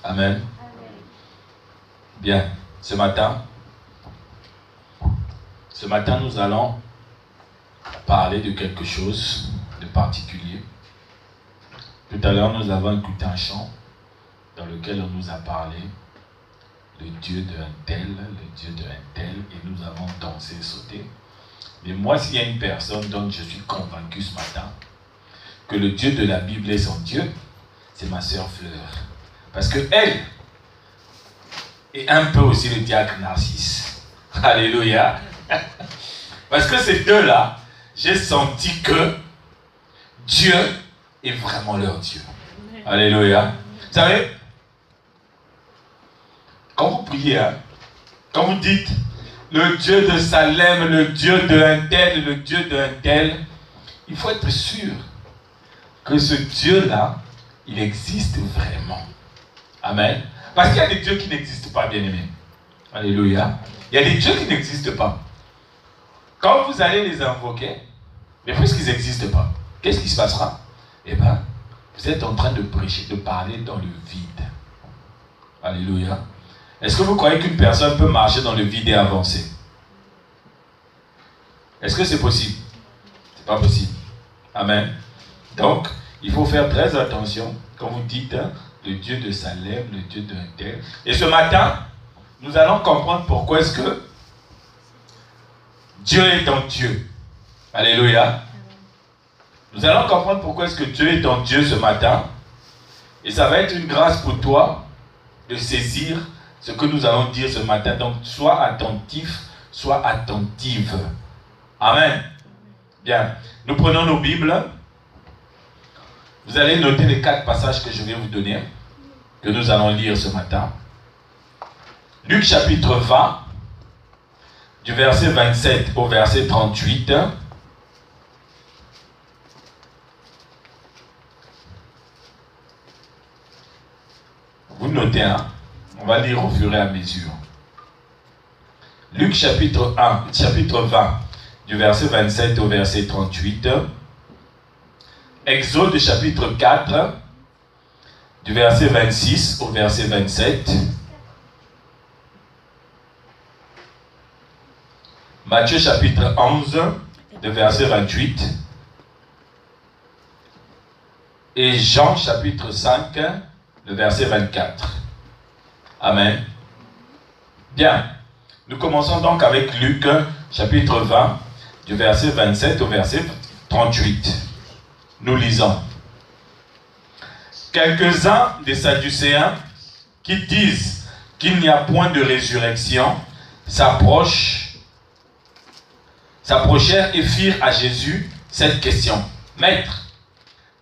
Amen. Bien, ce matin, nous allons parler de quelque chose de particulier. Tout à l'heure, nous avons écouté un chant dans lequel on nous a parlé le Dieu d'un tel, le Dieu d'un tel, et nous avons dansé, sauté. Mais moi, s'il y a une personne dont je suis convaincu ce matin que le Dieu de la Bible est son Dieu, c'est ma sœur Fleur. Parce que elle est un peu aussi le diacre Narcisse. Alléluia. Parce que ces deux-là, j'ai senti que Dieu est vraiment leur Dieu. Alléluia. Vous savez, quand vous priez, quand vous dites le Dieu de Salem, le Dieu d'un tel, le Dieu d'un tel, il faut être sûr que ce Dieu-là, il existe vraiment. Amen. Parce qu'il y a des dieux qui n'existent pas, bien-aimés. Alléluia. Il y a des dieux qui n'existent pas. Quand vous allez les invoquer, mais puisqu'ils n'existent pas, qu'est-ce qui se passera? Eh bien, vous êtes en train de prêcher, de parler dans le vide. Alléluia. Est-ce que vous croyez qu'une personne peut marcher dans le vide et avancer? Est-ce que c'est possible? C'est pas possible. Amen. Donc, il faut faire très attention quand vous dites le Dieu de Salem, le Dieu d'un tel. Et ce matin, nous allons comprendre pourquoi est-ce que Dieu est ton Dieu. Alléluia. Nous allons comprendre pourquoi est-ce que Dieu est ton Dieu ce matin. Et ça va être une grâce pour toi de saisir ce que nous allons dire ce matin. Donc, sois attentif, sois attentive. Amen. Bien. Nous prenons nos Bibles. Vous allez noter les 4 passages que je vais vous donner, que nous allons lire ce matin. Luc chapitre 20, du verset 27 au verset 38. Vous notez, hein? On va lire au fur et à mesure. Luc chapitre 20, du verset 27 au verset 38. Exode chapitre 4, du verset 26 au verset 27. Matthieu chapitre 11, du verset 28. Et Jean chapitre 5, le verset 24. Amen. Bien. Nous commençons donc avec Luc chapitre 20, du verset 27 au verset 38. Nous lisons. Quelques-uns des Sadducéens qui disent qu'il n'y a point de résurrection s'approchèrent et firent à Jésus cette question. Maître,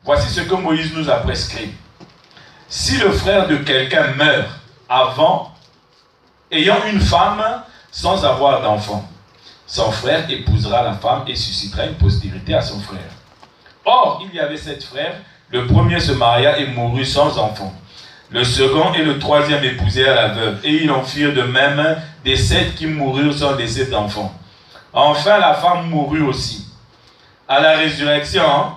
voici ce que Moïse nous a prescrit. Si le frère de quelqu'un meurt ayant une femme sans avoir d'enfant, son frère épousera la femme et suscitera une postérité à son frère. Or, il y avait 7 frères, le premier se maria et mourut sans enfant. Le second et le troisième épousèrent la veuve, et ils en firent de même des 7 qui moururent sans laisser d'enfant. Enfin, la femme mourut aussi. À la résurrection,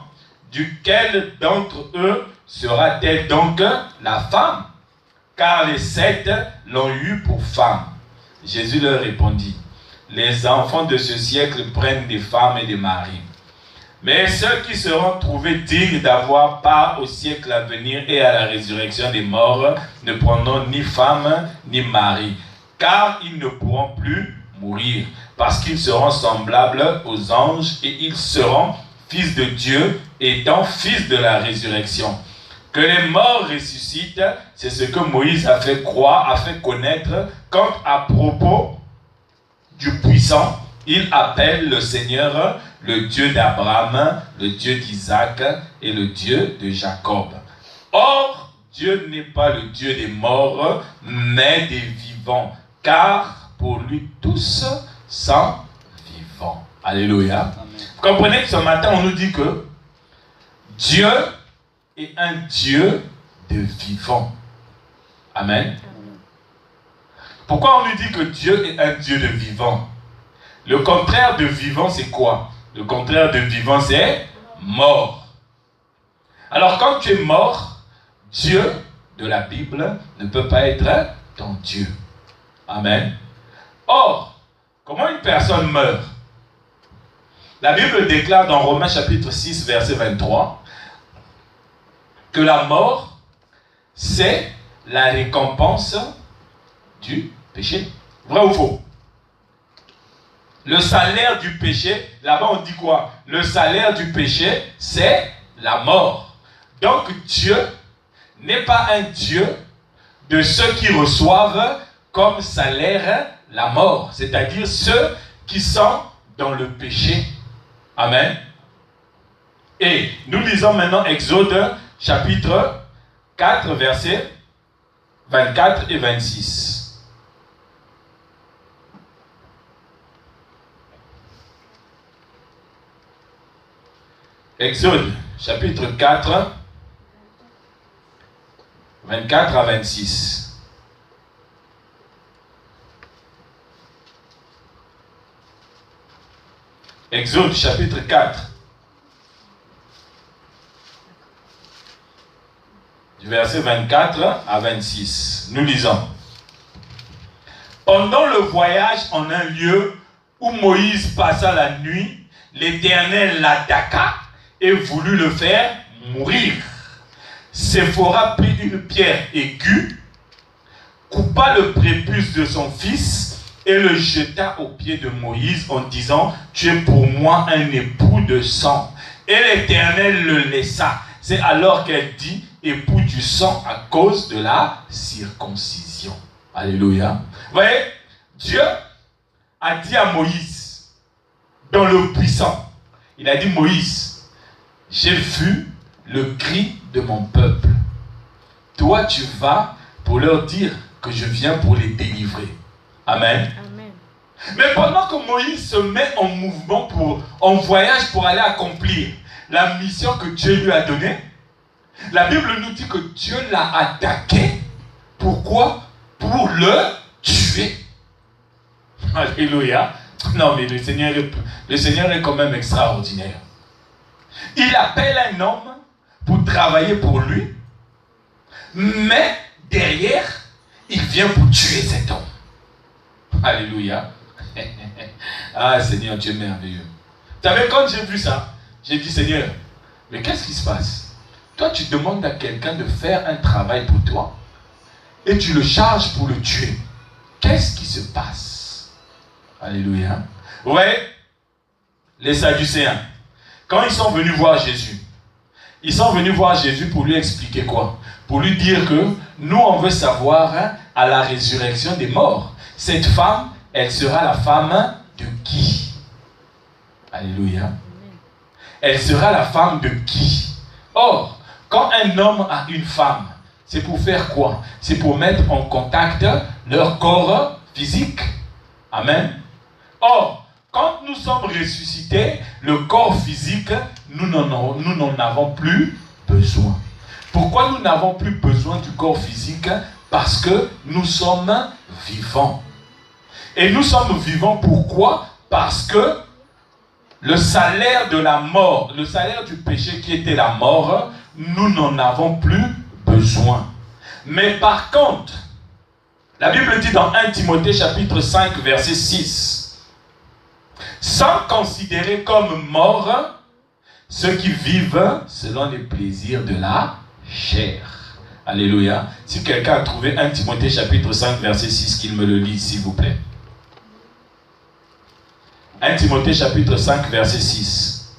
duquel d'entre eux sera-t-elle donc la femme? Car les 7 l'ont eue pour femme. Jésus leur répondit, les enfants de ce siècle prennent des femmes et des maris. Mais ceux qui seront trouvés dignes d'avoir part au siècle à venir et à la résurrection des morts ne prendront ni femme ni mari, car ils ne pourront plus mourir, parce qu'ils seront semblables aux anges et ils seront fils de Dieu, étant fils de la résurrection. Que les morts ressuscitent, c'est ce que Moïse a fait croire, a fait connaître, quand à propos du puissant, il appelle le Seigneur le Dieu d'Abraham, le Dieu d'Isaac et le Dieu de Jacob. Or, Dieu n'est pas le Dieu des morts, mais des vivants, car pour lui tous sont vivants. Alléluia. Amen. Vous comprenez que ce matin, on nous dit que Dieu est un Dieu de vivants. Amen. Pourquoi on nous dit que Dieu est un Dieu de vivants? Le contraire de vivant, c'est quoi? Le contraire de vivant, c'est mort. Alors, quand tu es mort, Dieu de la Bible ne peut pas être ton Dieu. Amen. Or, comment une personne meurt? La Bible déclare dans Romains chapitre 6, verset 23, que la mort, c'est la récompense du péché. Vrai ou faux? Le salaire du péché, là-bas on dit quoi? Le salaire du péché, c'est la mort. Donc Dieu n'est pas un Dieu de ceux qui reçoivent comme salaire la mort. C'est-à-dire ceux qui sont dans le péché. Amen. Et nous lisons maintenant Exode chapitre 4, versets 24 et 26. Exode, chapitre 4, 24 à 26. Exode, chapitre 4, du verset 24 à 26. Nous lisons. Pendant le voyage en un lieu où Moïse passa la nuit, l'Éternel l'attaqua et voulut le faire mourir. Séphora prit une pierre aiguë, coupa le prépuce de son fils et le jeta aux pieds de Moïse en disant, tu es pour moi un époux de sang. Et l'Éternel le laissa. C'est alors qu'elle dit, époux du sang à cause de la circoncision. Alléluia. Vous voyez, Dieu a dit à Moïse, dans le puissant, il a dit, Moïse, j'ai vu le cri de mon peuple. Toi, tu vas pour leur dire que je viens pour les délivrer. Amen. Amen. Mais pendant que Moïse se met en mouvement, en voyage pour aller accomplir la mission que Dieu lui a donnée, la Bible nous dit que Dieu l'a attaqué. Pourquoi? Pour le tuer. Alléluia. Non, mais le Seigneur est quand même extraordinaire. Il appelle un homme pour travailler pour lui, mais derrière, il vient pour tuer cet homme. Alléluia. Ah, Seigneur, Dieu merveilleux. Vous savez, quand j'ai vu ça, j'ai dit, Seigneur, mais qu'est-ce qui se passe? Toi, tu demandes à quelqu'un de faire un travail pour toi et tu le charges pour le tuer. Qu'est-ce qui se passe? Alléluia. Ouais, les Sadducéens, quand ils sont venus voir Jésus, ils sont venus voir Jésus pour lui expliquer quoi? Pour lui dire que nous, on veut savoir à la résurrection des morts, cette femme, elle sera la femme de qui? Alléluia. Elle sera la femme de qui? Or, quand un homme a une femme, c'est pour faire quoi? C'est pour mettre en contact leur corps physique. Amen. Or, quand nous sommes ressuscités, le corps physique, nous n'en avons plus besoin. Pourquoi nous n'avons plus besoin du corps physique? Parce que nous sommes vivants. Et nous sommes vivants pourquoi? Parce que le salaire de la mort, le salaire du péché qui était la mort, nous n'en avons plus besoin. Mais par contre, la Bible dit dans 1 Timothée chapitre 5 verset 6, sans considérer comme morts ceux qui vivent selon les plaisirs de la chair. Alléluia. Si quelqu'un a trouvé 1 Timothée chapitre 5 verset 6, qu'il me le lise s'il vous plaît. 1 Timothée chapitre 5 verset 6.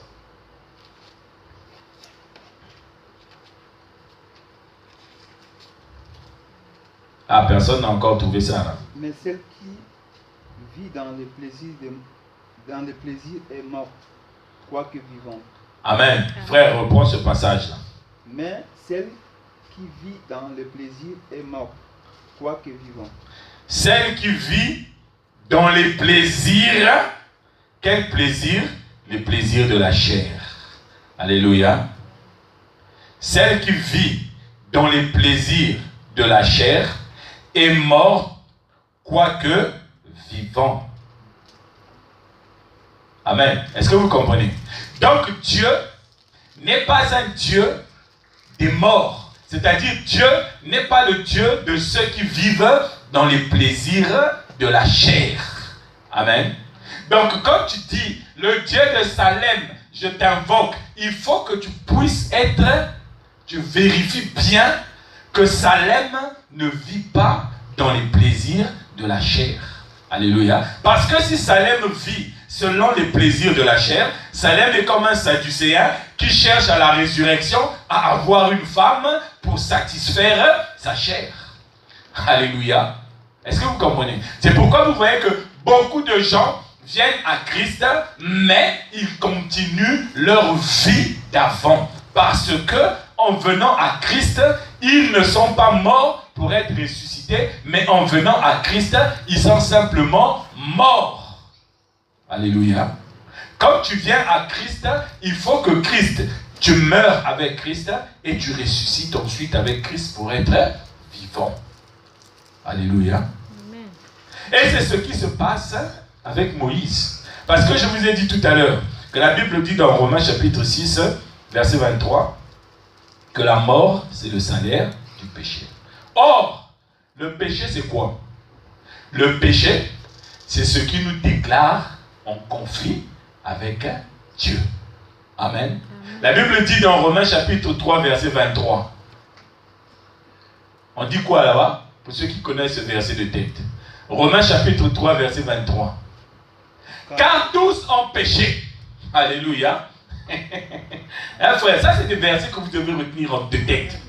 Ah, personne n'a encore trouvé ça là. Mais celle qui vit dans les plaisirs est morte, quoique vivante. Amen. Frère, reprends ce passage là. Mais celle qui vit dans les plaisirs est morte, quoique vivante. Celle qui vit dans les plaisirs, quel plaisir? Les plaisirs de la chair. Alléluia. Celle qui vit dans les plaisirs de la chair est morte, quoique vivant. Amen. Est-ce que vous comprenez? Donc Dieu n'est pas un Dieu des morts. C'est-à-dire, Dieu n'est pas le Dieu de ceux qui vivent dans les plaisirs de la chair. Amen. Donc, quand tu dis, le Dieu de Salem, je t'invoque, il faut que tu puisses tu vérifies bien que Salem ne vit pas dans les plaisirs de la chair. Alléluia. Parce que si Salem vit selon les plaisirs de la chair, Salem est comme un Sadducéen qui cherche à la résurrection à avoir une femme pour satisfaire sa chair. Alléluia. Est-ce que vous comprenez? C'est pourquoi vous voyez que beaucoup de gens viennent à Christ, mais ils continuent leur vie d'avant. Parce que, en venant à Christ, ils ne sont pas morts pour être ressuscités, mais en venant à Christ, ils sont simplement morts. Alléluia. Quand tu viens à Christ, il faut que Christ, tu meurs avec Christ et tu ressuscites ensuite avec Christ pour être vivant. Alléluia. Amen. Et c'est ce qui se passe avec Moïse. Parce que je vous ai dit tout à l'heure que la Bible dit dans Romains chapitre 6, verset 23, que la mort, c'est le salaire du péché. Or, le péché, c'est quoi? Le péché, c'est ce qui nous déclare en conflit avec Dieu. Amen. La Bible dit dans Romains chapitre 3, verset 23. On dit quoi là-bas? Pour ceux qui connaissent ce verset de tête. Romains chapitre 3, verset 23. Car tous ont péché. Alléluia. Hein, frère, ça c'est des versets que vous devez retenir de tête.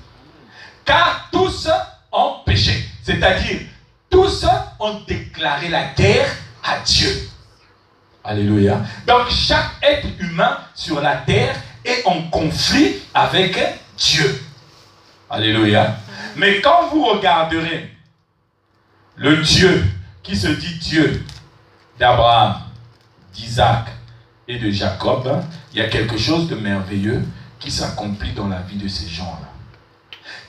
Car tous ont péché. C'est-à-dire, tous ont déclaré la guerre à Dieu. Alléluia. Donc chaque être humain sur la terre est en conflit avec Dieu. Alléluia. Mais quand vous regarderez le Dieu qui se dit Dieu d'Abraham, d'Isaac et de Jacob, il y a quelque chose de merveilleux qui s'accomplit dans la vie de ces gens-là.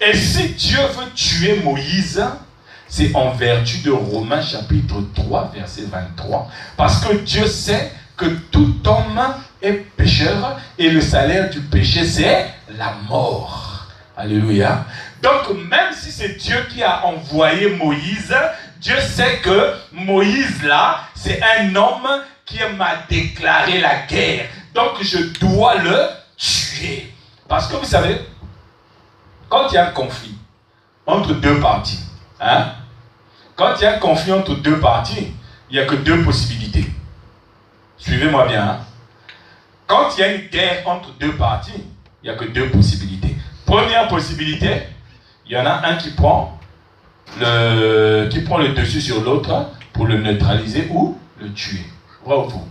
Et si Dieu veut tuer Moïse, c'est en vertu de Romains chapitre 3, verset 23. Parce que Dieu sait que tout homme est pécheur et le salaire du péché, c'est la mort. Alléluia. Donc, même si c'est Dieu qui a envoyé Moïse, Dieu sait que Moïse, là, c'est un homme qui m'a déclaré la guerre. Donc, je dois le tuer. Parce que vous savez, quand il y a un conflit entre deux parties, hein, quand il y a un conflit entre deux parties, il n'y a que deux possibilités. Suivez-moi bien. Hein. Quand il y a une guerre entre deux parties, il n'y a que deux possibilités. Première possibilité, il y en a un qui prend le dessus sur l'autre pour le neutraliser ou le tuer. Vrai ou faux?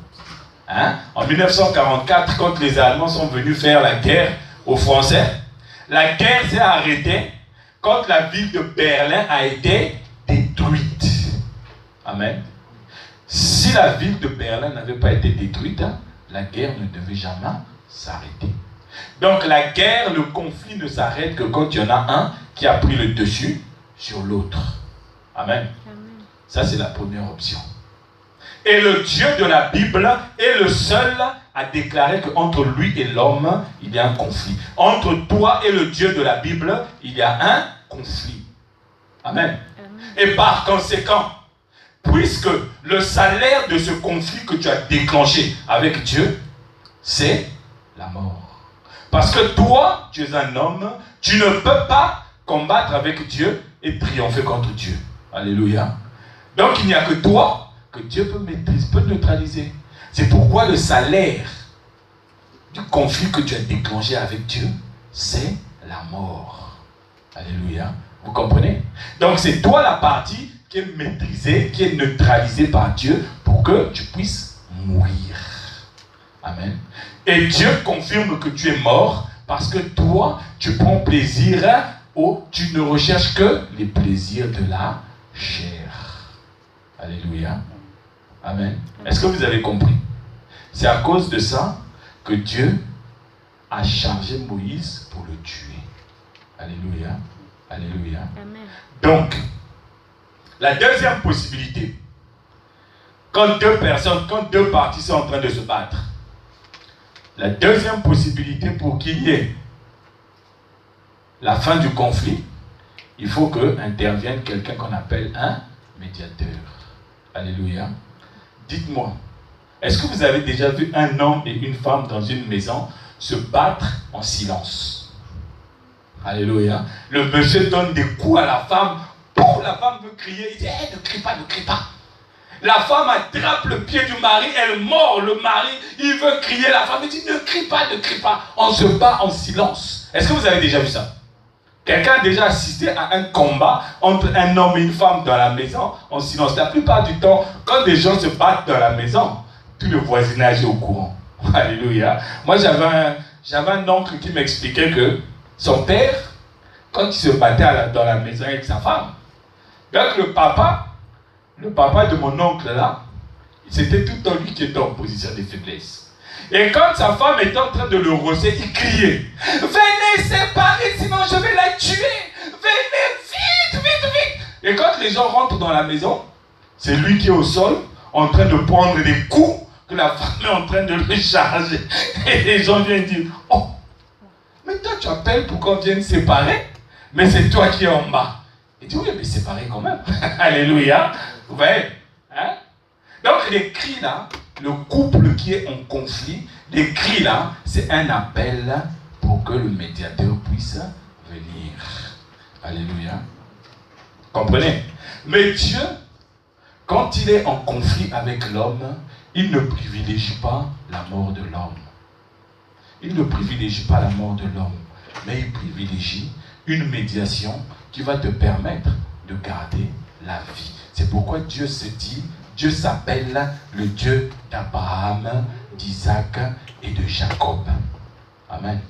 Hein? En 1944, quand les Allemands sont venus faire la guerre aux Français, la guerre s'est arrêtée quand la ville de Berlin a été détruite. Amen. Si la ville de Berlin n'avait pas été détruite, la guerre ne devait jamais s'arrêter. Donc la guerre, le conflit ne s'arrête que quand il y en a un qui a pris le dessus sur l'autre. Amen. Ça, c'est la première option. Et le Dieu de la Bible est le seul à déclarer qu'entre lui et l'homme, il y a un conflit. Entre toi et le Dieu de la Bible, il y a un conflit. Amen. Et par conséquent, puisque le salaire de ce conflit que tu as déclenché avec Dieu, c'est la mort. Parce que toi, tu es un homme, tu ne peux pas combattre avec Dieu et triompher contre Dieu. Alléluia. Donc il n'y a que toi que Dieu peut maîtriser, peut neutraliser. C'est pourquoi le salaire du conflit que tu as déclenché avec Dieu, c'est la mort. Alléluia. Vous comprenez? Donc c'est toi la partie qui est maîtrisée, qui est neutralisée par Dieu pour que tu puisses mourir. Amen. Et Dieu confirme que tu es mort parce que toi, tu prends plaisir tu ne recherches que les plaisirs de la chair. Alléluia. Amen. Est-ce que vous avez compris? C'est à cause de ça que Dieu a chargé Moïse pour le tuer. Alléluia. Alléluia. Amen. Donc, la deuxième possibilité, quand deux parties sont en train de se battre, la deuxième possibilité pour qu'il y ait la fin du conflit, il faut qu'intervienne quelqu'un qu'on appelle un médiateur. Alléluia. Dites-moi, est-ce que vous avez déjà vu un homme et une femme dans une maison se battre en silence? Alléluia. Le monsieur donne des coups à la femme. Pour la femme veut crier. Il dit, hey, ne crie pas, ne crie pas. La femme attrape le pied du mari, elle mord le mari, il veut crier, la femme dit, ne crie pas, ne crie pas. On se bat en silence. Est-ce que vous avez déjà vu ça? Quelqu'un a déjà assisté à un combat entre un homme et une femme dans la maison en silence? La plupart du temps, quand des gens se battent dans la maison, tout le voisinage est au courant. Alléluia. Moi, j'avais un oncle qui m'expliquait que son père, quand il se battait dans la maison avec sa femme, donc le papa de mon oncle là, c'était tout le temps lui qui était en position de faiblesse. Et quand sa femme était en train de le rosser, il criait, venez séparer, sinon je vais la tuer. Venez vite, vite, vite. Et quand les gens rentrent dans la maison, c'est lui qui est au sol, en train de prendre des coups, que la femme est en train de le charger. Et les gens viennent dire, oh, mais toi tu appelles pour qu'on vienne séparer, mais c'est toi qui es en bas. Il dit, oui, mais séparer quand même. Alléluia. Vous voyez, hein? Donc les cris là, le couple qui est en conflit, les cris là, c'est un appel pour que le médiateur puisse venir. Alléluia. Comprenez? Mais Dieu, quand il est en conflit avec l'homme, il ne privilégie pas la mort de l'homme. Il ne privilégie pas la mort de l'homme, mais il privilégie une médiation qui va te permettre de garder la vie. C'est pourquoi Dieu se dit, Dieu s'appelle le Dieu d'Abraham, d'Isaac et de Jacob. Amen.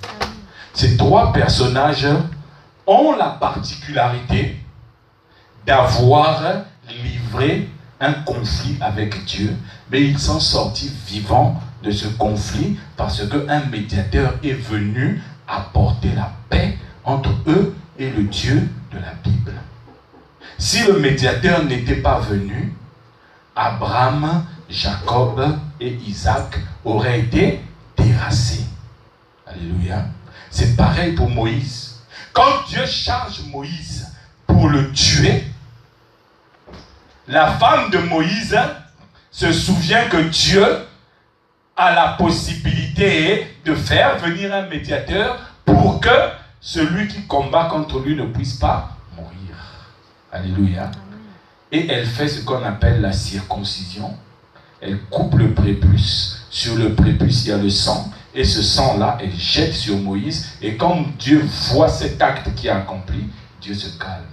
Ces trois personnages ont la particularité d'avoir livré un conflit avec Dieu, mais ils sont sortis vivants de ce conflit parce qu'un médiateur est venu apporter la paix entre eux et le Dieu de la Bible. Si le médiateur n'était pas venu, Abraham, Jacob et Isaac auraient été terrassés. Alléluia. C'est pareil pour Moïse. Quand Dieu charge Moïse pour le tuer, la femme de Moïse se souvient que Dieu a la possibilité de faire venir un médiateur pour que celui qui combat contre lui ne puisse pas mourir. Alléluia. Et elle fait ce qu'on appelle la circoncision. Elle coupe le prépuce. Sur le prépuce, il y a le sang. Et ce sang-là, elle jette sur Moïse. Et quand Dieu voit cet acte qui est accompli, Dieu se calme.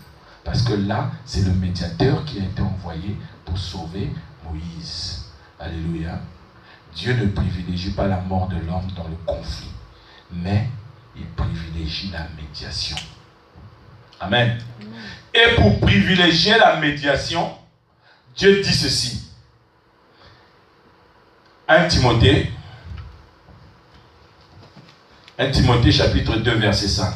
Parce que là, c'est le médiateur qui a été envoyé pour sauver Moïse. Alléluia. Dieu ne privilégie pas la mort de l'homme dans le conflit, mais il privilégie la médiation. Amen. Et pour privilégier la médiation, Dieu dit ceci. 1 Timothée chapitre 2 verset 5.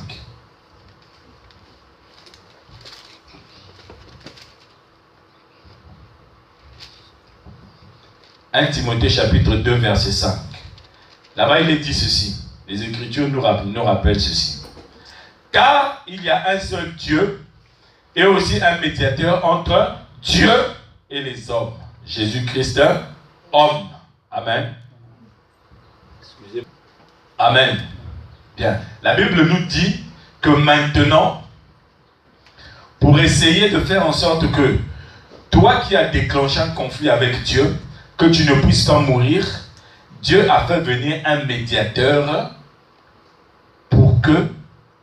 Timothée chapitre 2 verset 5. Là-bas il est dit ceci. Les Écritures nous rappellent ceci. Car il y a un seul Dieu et aussi un médiateur entre Dieu et les hommes. Jésus-Christ, homme. Amen. Amen. Bien. La Bible nous dit que maintenant, pour essayer de faire en sorte que toi qui as déclenché un conflit avec Dieu, que tu ne puisses pas mourir, Dieu a fait venir un médiateur pour que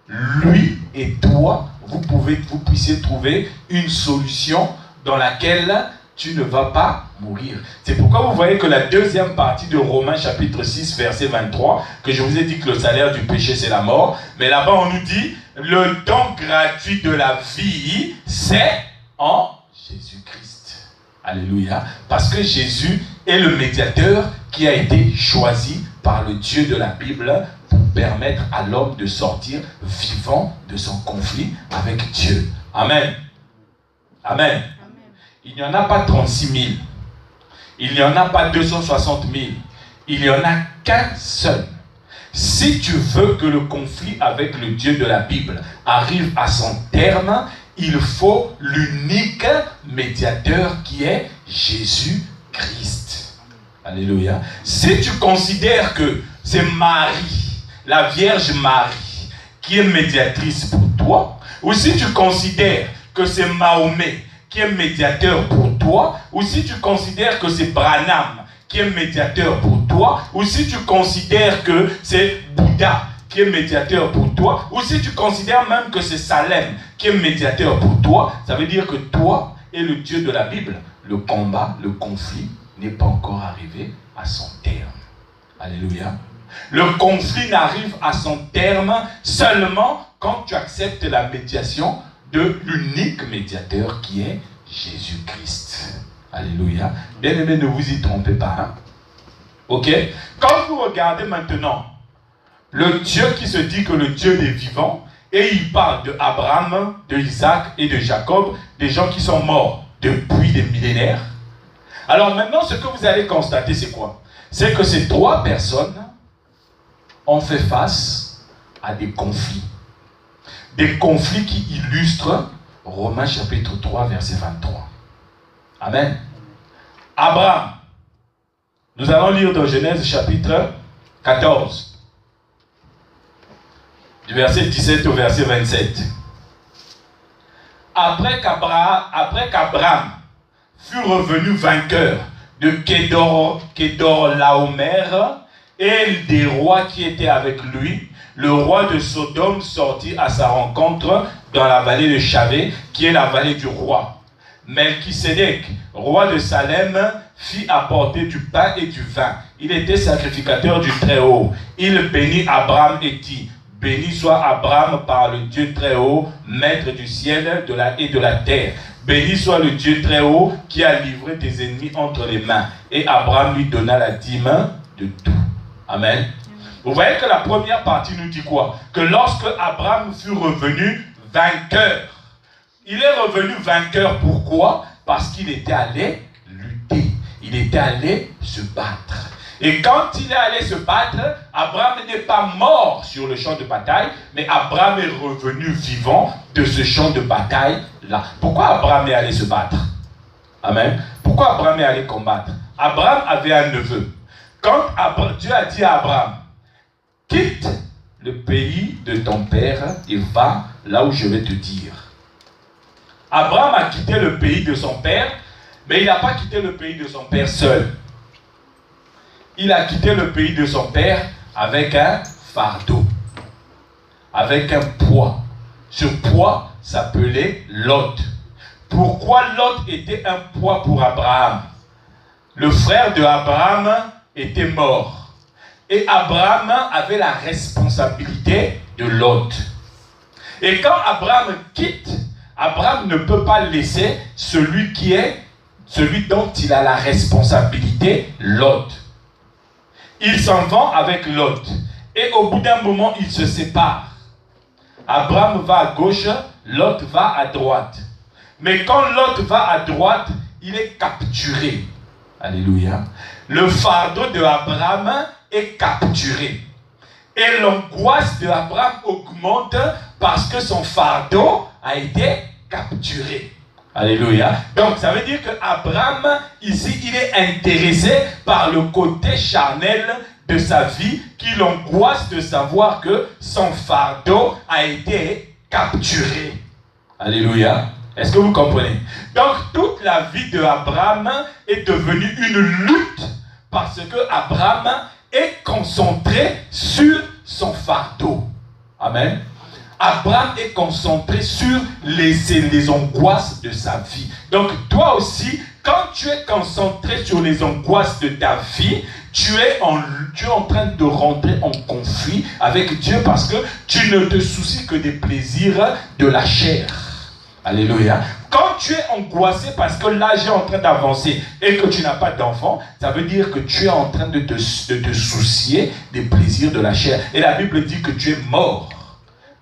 lui et toi, vous puissiez trouver une solution dans laquelle tu ne vas pas mourir. C'est pourquoi vous voyez que la deuxième partie de Romains chapitre 6 verset 23, que je vous ai dit que le salaire du péché c'est la mort, mais là-bas on nous dit le don gratuit de la vie c'est en Jésus-Christ. Alléluia. Parce que Jésus est le médiateur qui a été choisi par le Dieu de la Bible pour permettre à l'homme de sortir vivant de son conflit avec Dieu. Amen. Amen. Il n'y en a pas 36 000. Il n'y en a pas 260 000. Il n'y en a qu'un seul. Si tu veux que le conflit avec le Dieu de la Bible arrive à son terme, il faut l'unique médiateur qui est Jésus-Christ. Alléluia. Si tu considères que c'est Marie, la Vierge Marie, qui est médiatrice pour toi, ou si tu considères que c'est Mahomet qui est médiateur pour toi, ou si tu considères que c'est Branham qui est médiateur pour toi, ou si tu considères que c'est Bouddha qui est médiateur pour toi, ou si tu considères même que c'est Salem qui est médiateur pour toi, ça veut dire que toi et le Dieu de la Bible, le combat, le conflit n'est pas encore arrivé à son terme. Alléluia. Le conflit n'arrive à son terme seulement quand tu acceptes la médiation de l'unique médiateur qui est Jésus-Christ. Alléluia. Bien-aimés, ne vous y trompez pas. Hein? Ok? Quand vous regardez maintenant le Dieu qui se dit que le Dieu des vivants, et il parle de Abraham, de Isaac et de Jacob, des gens qui sont morts depuis des millénaires. Alors maintenant, ce que vous allez constater, c'est quoi? C'est que ces trois personnes ont fait face à des conflits. Des conflits qui illustrent Romains chapitre 3, verset 23. Amen. Abraham. Nous allons lire dans Genèse chapitre 14. Du verset 17 au verset 27. Après qu'Abraham fut revenu vainqueur de Kédorlaomer et des rois qui étaient avec lui, le roi de Sodome sortit à sa rencontre dans la vallée de Chavé, qui est la vallée du roi. Melchisédek, roi de Salem, fit apporter du pain et du vin. Il était sacrificateur du Très-Haut. Il bénit Abraham et dit: béni soit Abraham par le Dieu Très-Haut, maître du ciel et de la terre. Béni soit le Dieu Très-Haut qui a livré tes ennemis entre les mains. Et Abraham lui donna la dîme de tout. Amen. Vous voyez que la première partie nous dit quoi? Que lorsque Abraham fut revenu vainqueur, il est revenu vainqueur. Pourquoi? Parce qu'il était allé lutter. Il était allé se battre. Et quand il est allé se battre, Abraham n'est pas mort sur le champ de bataille, mais Abraham est revenu vivant de ce champ de bataille-là. Pourquoi Abraham est allé se battre? Amen. Pourquoi Abraham est allé combattre? Abraham avait un neveu. Quand Dieu a dit à Abraham: quitte le pays de ton père et va là où je vais te dire. Abraham a quitté le pays de son père, mais il n'a pas quitté le pays de son père seul. Il a quitté le pays de son père avec un fardeau, avec un poids. Ce poids s'appelait Lot. Pourquoi Lot était un poids pour Abraham? Le frère de Abraham était mort. Et Abraham avait la responsabilité de Lot. Et quand Abraham quitte, Abraham ne peut pas laisser celui dont il a la responsabilité, Lot. Il s'en va avec Lot. Et au bout d'un moment, ils se séparent. Abraham va à gauche, Lot va à droite. Mais quand Lot va à droite, il est capturé. Alléluia. Le fardeau de Abraham est capturé. Et l'angoisse de Abraham augmente parce que son fardeau a été capturé. Alléluia. Donc ça veut dire que Abraham, ici, il est intéressé par le côté charnel de sa vie, qui l'angoisse de savoir que son fardeau a été capturé. Alléluia. Est-ce que vous comprenez? Donc toute la vie de Abraham est devenue une lutte parce que Abraham est concentré sur son fardeau. Amen. Abraham est concentré sur les angoisses de sa vie. Donc toi aussi, quand tu es concentré sur les angoisses de ta vie, tu es en train de rentrer en conflit avec Dieu parce que tu ne te soucies que des plaisirs de la chair. Alléluia. Quand tu es angoissé parce que l'âge est en train d'avancer et que tu n'as pas d'enfant, ça veut dire que tu es en train de te soucier des plaisirs de la chair. Et la Bible dit que tu es mort.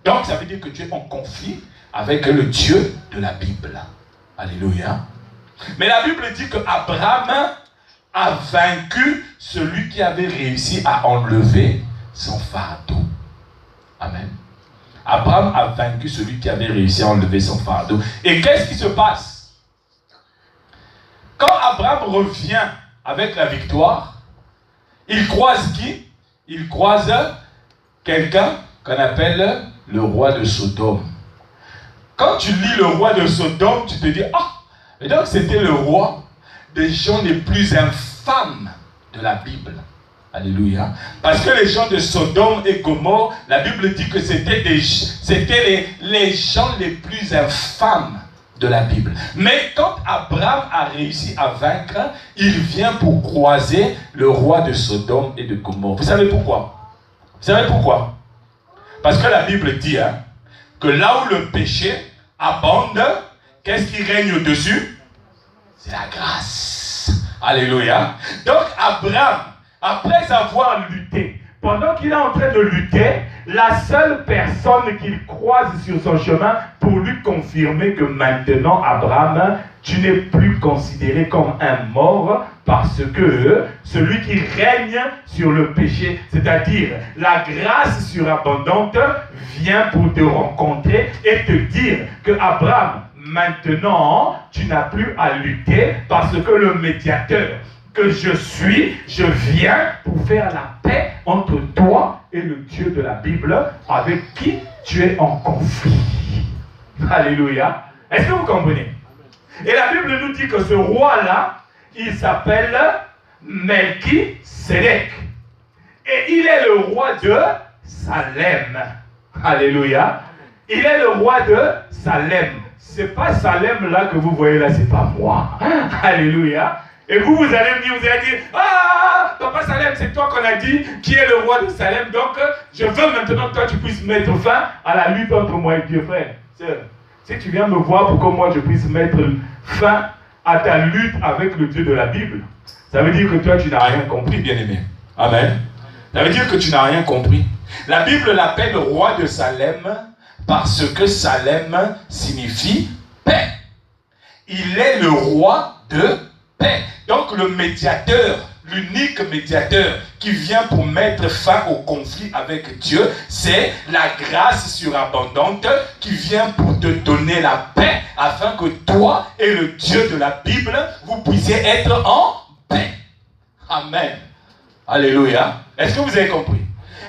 Donc ça veut dire que tu es en conflit avec le Dieu de la Bible. Alléluia. Mais la Bible dit que Abraham a vaincu celui qui avait réussi à enlever son fardeau. Amen. Abraham a vaincu celui qui avait réussi à enlever son fardeau. Et qu'est-ce qui se passe? Quand Abraham revient avec la victoire, il croise qui? Il croise quelqu'un qu'on appelle le roi de Sodome. Quand tu lis le roi de Sodome, tu te dis, ah, et donc c'était le roi des gens les plus infâmes de la Bible. Alléluia. Parce que les gens de Sodome et Gomorrhe, la Bible dit que c'était les gens les plus infâmes de la Bible. Mais quand Abraham a réussi à vaincre, il vient pour croiser le roi de Sodome et de Gomorrhe. Vous savez pourquoi? Vous savez pourquoi? Parce que la Bible dit que là où le péché abonde, qu'est-ce qui règne au-dessus? C'est la grâce. Alléluia. Donc Abraham, après avoir lutté, pendant qu'il est en train de lutter, la seule personne qu'il croise sur son chemin pour lui confirmer que maintenant, Abraham, tu n'es plus considéré comme un mort parce que celui qui règne sur le péché, c'est-à-dire la grâce surabondante, vient pour te rencontrer et te dire que Abraham, maintenant, tu n'as plus à lutter parce que le médiateur que je suis, je viens pour faire la paix entre toi et le Dieu de la Bible avec qui tu es en conflit. Alléluia. Est-ce que vous comprenez? Et la Bible nous dit que ce roi-là, il s'appelle Melchisédek. Et il est le roi de Salem. Alléluia. Il est le roi de Salem. C'est pas Salem là que vous voyez là, c'est pas moi. Alléluia. Et vous allez me dire, vous allez dire, ah, papa Salem, c'est toi qu'on a dit qui est le roi de Salem. Donc, je veux maintenant que toi tu puisses mettre fin à la lutte entre moi et Dieu, frère. Si tu viens me voir pour que moi je puisse mettre fin à ta lutte avec le Dieu de la Bible, ça veut dire que toi tu n'as rien compris, bien-aimé. Amen. Ça veut dire que tu n'as rien compris. La Bible l'appelle le roi de Salem parce que Salem signifie paix. Il est le roi de paix. Donc le médiateur, l'unique médiateur qui vient pour mettre fin au conflit avec Dieu, c'est la grâce surabondante qui vient pour te donner la paix afin que toi et le Dieu de la Bible, vous puissiez être en paix. Amen. Alléluia. Est-ce que vous avez compris?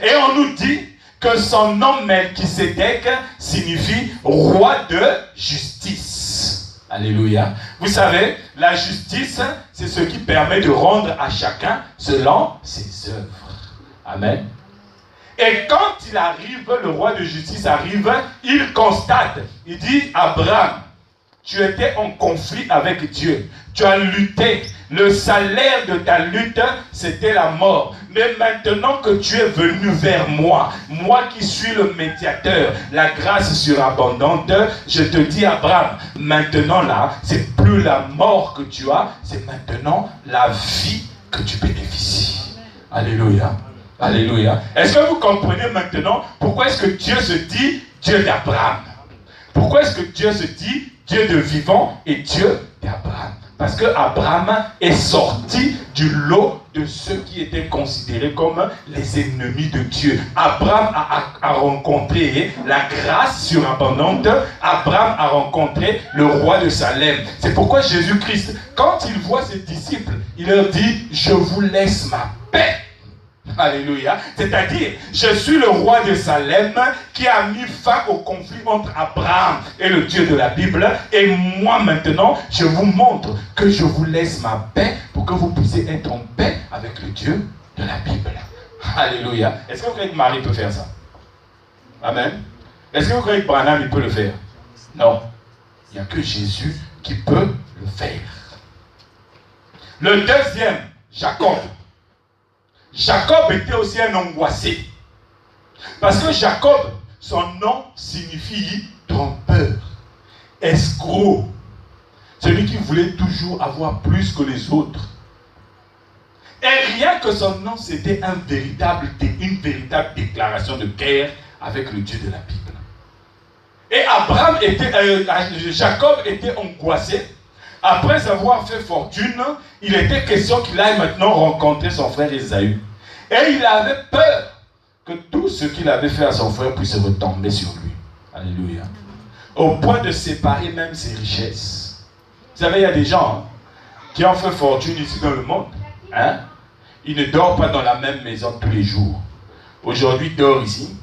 Et on nous dit que son nom Melchisédek signifie roi de justice. Alléluia. Vous savez, la justice, c'est ce qui permet de rendre à chacun selon ses œuvres. Amen. Et quand il arrive, le roi de justice arrive, il constate, il dit, Abraham, tu étais en conflit avec Dieu. Tu as lutté. Le salaire de ta lutte, c'était la mort. Mais maintenant que tu es venu vers moi, moi qui suis le médiateur, la grâce surabondante, je te dis, Abraham, maintenant là, c'est plus la mort que tu as, c'est maintenant la vie que tu bénéficies. Alléluia. Alléluia. Est-ce que vous comprenez maintenant pourquoi est-ce que Dieu se dit Dieu d'Abraham? Pourquoi est-ce que Dieu se dit Dieu de vivant et Dieu d'Abraham? Parce que Abraham est sorti du lot de ceux qui étaient considérés comme les ennemis de Dieu. Abraham a rencontré la grâce surabondante. Abraham a rencontré le roi de Salem. C'est pourquoi Jésus-Christ, quand il voit ses disciples, il leur dit, je vous laisse ma paix. Alléluia. C'est-à-dire, je suis le roi de Salem qui a mis fin au conflit entre Abraham et le Dieu de la Bible. Et moi maintenant, je vous montre que je vous laisse ma paix pour que vous puissiez être en paix avec le Dieu de la Bible. Alléluia. Est-ce que vous croyez que Marie peut faire ça? Amen. Est-ce que vous croyez que Branham il peut le faire? Non. Il n'y a que Jésus qui peut le faire. Le deuxième, Jacob. Jacob était aussi un angoissé. Parce que Jacob, son nom signifie trompeur, escroc. Celui qui voulait toujours avoir plus que les autres. Et rien que son nom, c'était une véritable déclaration de guerre avec le Dieu de la Bible. Et Jacob était angoissé. Après avoir fait fortune, il était question qu'il aille maintenant rencontrer son frère Ésaü. Et il avait peur que tout ce qu'il avait fait à son frère puisse retomber sur lui. Alléluia. Au point de séparer même ses richesses. Vous savez, il y a des gens qui ont fait fortune ici dans le monde. Hein? Ils ne dorment pas dans la même maison tous les jours. Aujourd'hui, il dort ici.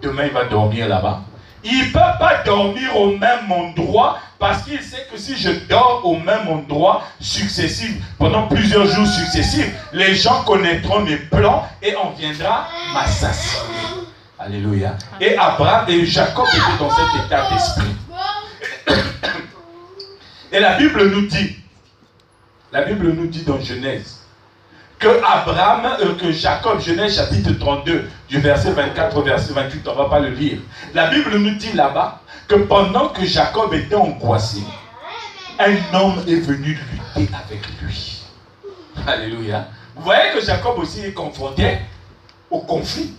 Demain, il va dormir là-bas. Il ne peut pas dormir au même endroit parce qu'il sait que si je dors au même endroit successif, pendant plusieurs jours successifs, les gens connaîtront mes plans et on viendra m'assassiner. Alléluia. Et Abraham et Jacob étaient dans cet état d'esprit. Et la Bible nous dit dans Genèse, que Jacob, Genèse chapitre 32, du verset 24 au verset 28, on ne va pas le lire. La Bible nous dit là-bas que pendant que Jacob était angoissé, un homme est venu lutter avec lui. Alléluia. Vous voyez que Jacob aussi est confronté au conflit.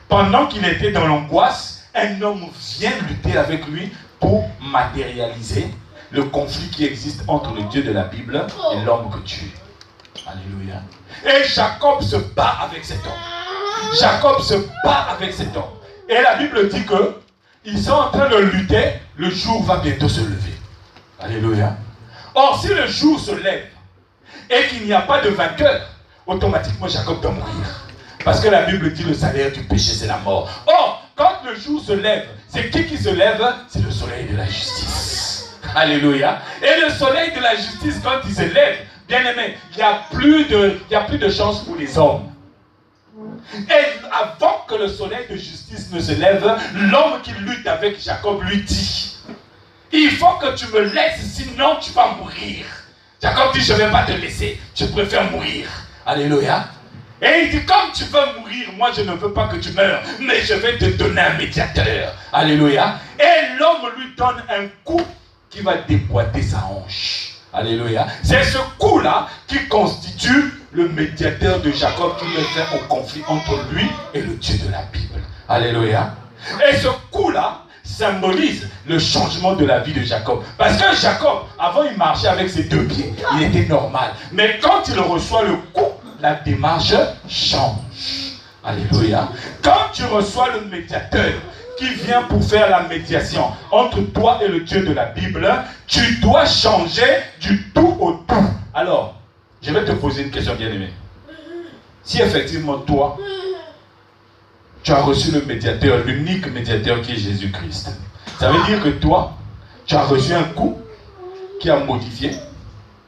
Pendant qu'il était dans l'angoisse, un homme vient lutter avec lui pour matérialiser le conflit qui existe entre le Dieu de la Bible et l'homme que tu es. Alléluia. Et Jacob se bat avec cet homme. Jacob se bat avec cet homme. Et la Bible dit que ils sont en train de lutter, le jour va bientôt se lever. Alléluia. Or, si le jour se lève et qu'il n'y a pas de vainqueur, automatiquement Jacob doit mourir. Parce que la Bible dit le salaire du péché, c'est la mort. Or, quand le jour se lève, c'est qui se lève? C'est le soleil de la justice. Alléluia. Et le soleil de la justice, quand il se lève, bien aimé, il n'y a plus de chance pour les hommes. Et avant que le soleil de justice ne se lève, l'homme qui lutte avec Jacob lui dit, il faut que tu me laisses, sinon tu vas mourir. Jacob dit, je ne vais pas te laisser, je préfère mourir. Alléluia. Et il dit, comme tu veux mourir, moi je ne veux pas que tu meurs, mais je vais te donner un médiateur. Alléluia. Et l'homme lui donne un coup qui va déboîter sa hanche. Alléluia. C'est ce coup-là qui constitue le médiateur de Jacob qui met fin au conflit entre lui et le Dieu de la Bible. Alléluia. Et ce coup-là symbolise le changement de la vie de Jacob. Parce que Jacob, avant il marchait avec ses deux pieds. Il était normal. Mais quand il reçoit le coup, la démarche change. Alléluia. Quand tu reçois le médiateur qui vient pour faire la médiation entre toi et le Dieu de la Bible, tu dois changer du tout au tout. Alors, je vais te poser une question bien aimée. Si effectivement toi, tu as reçu le médiateur, l'unique médiateur qui est Jésus-Christ, ça veut dire que toi, tu as reçu un coup qui a modifié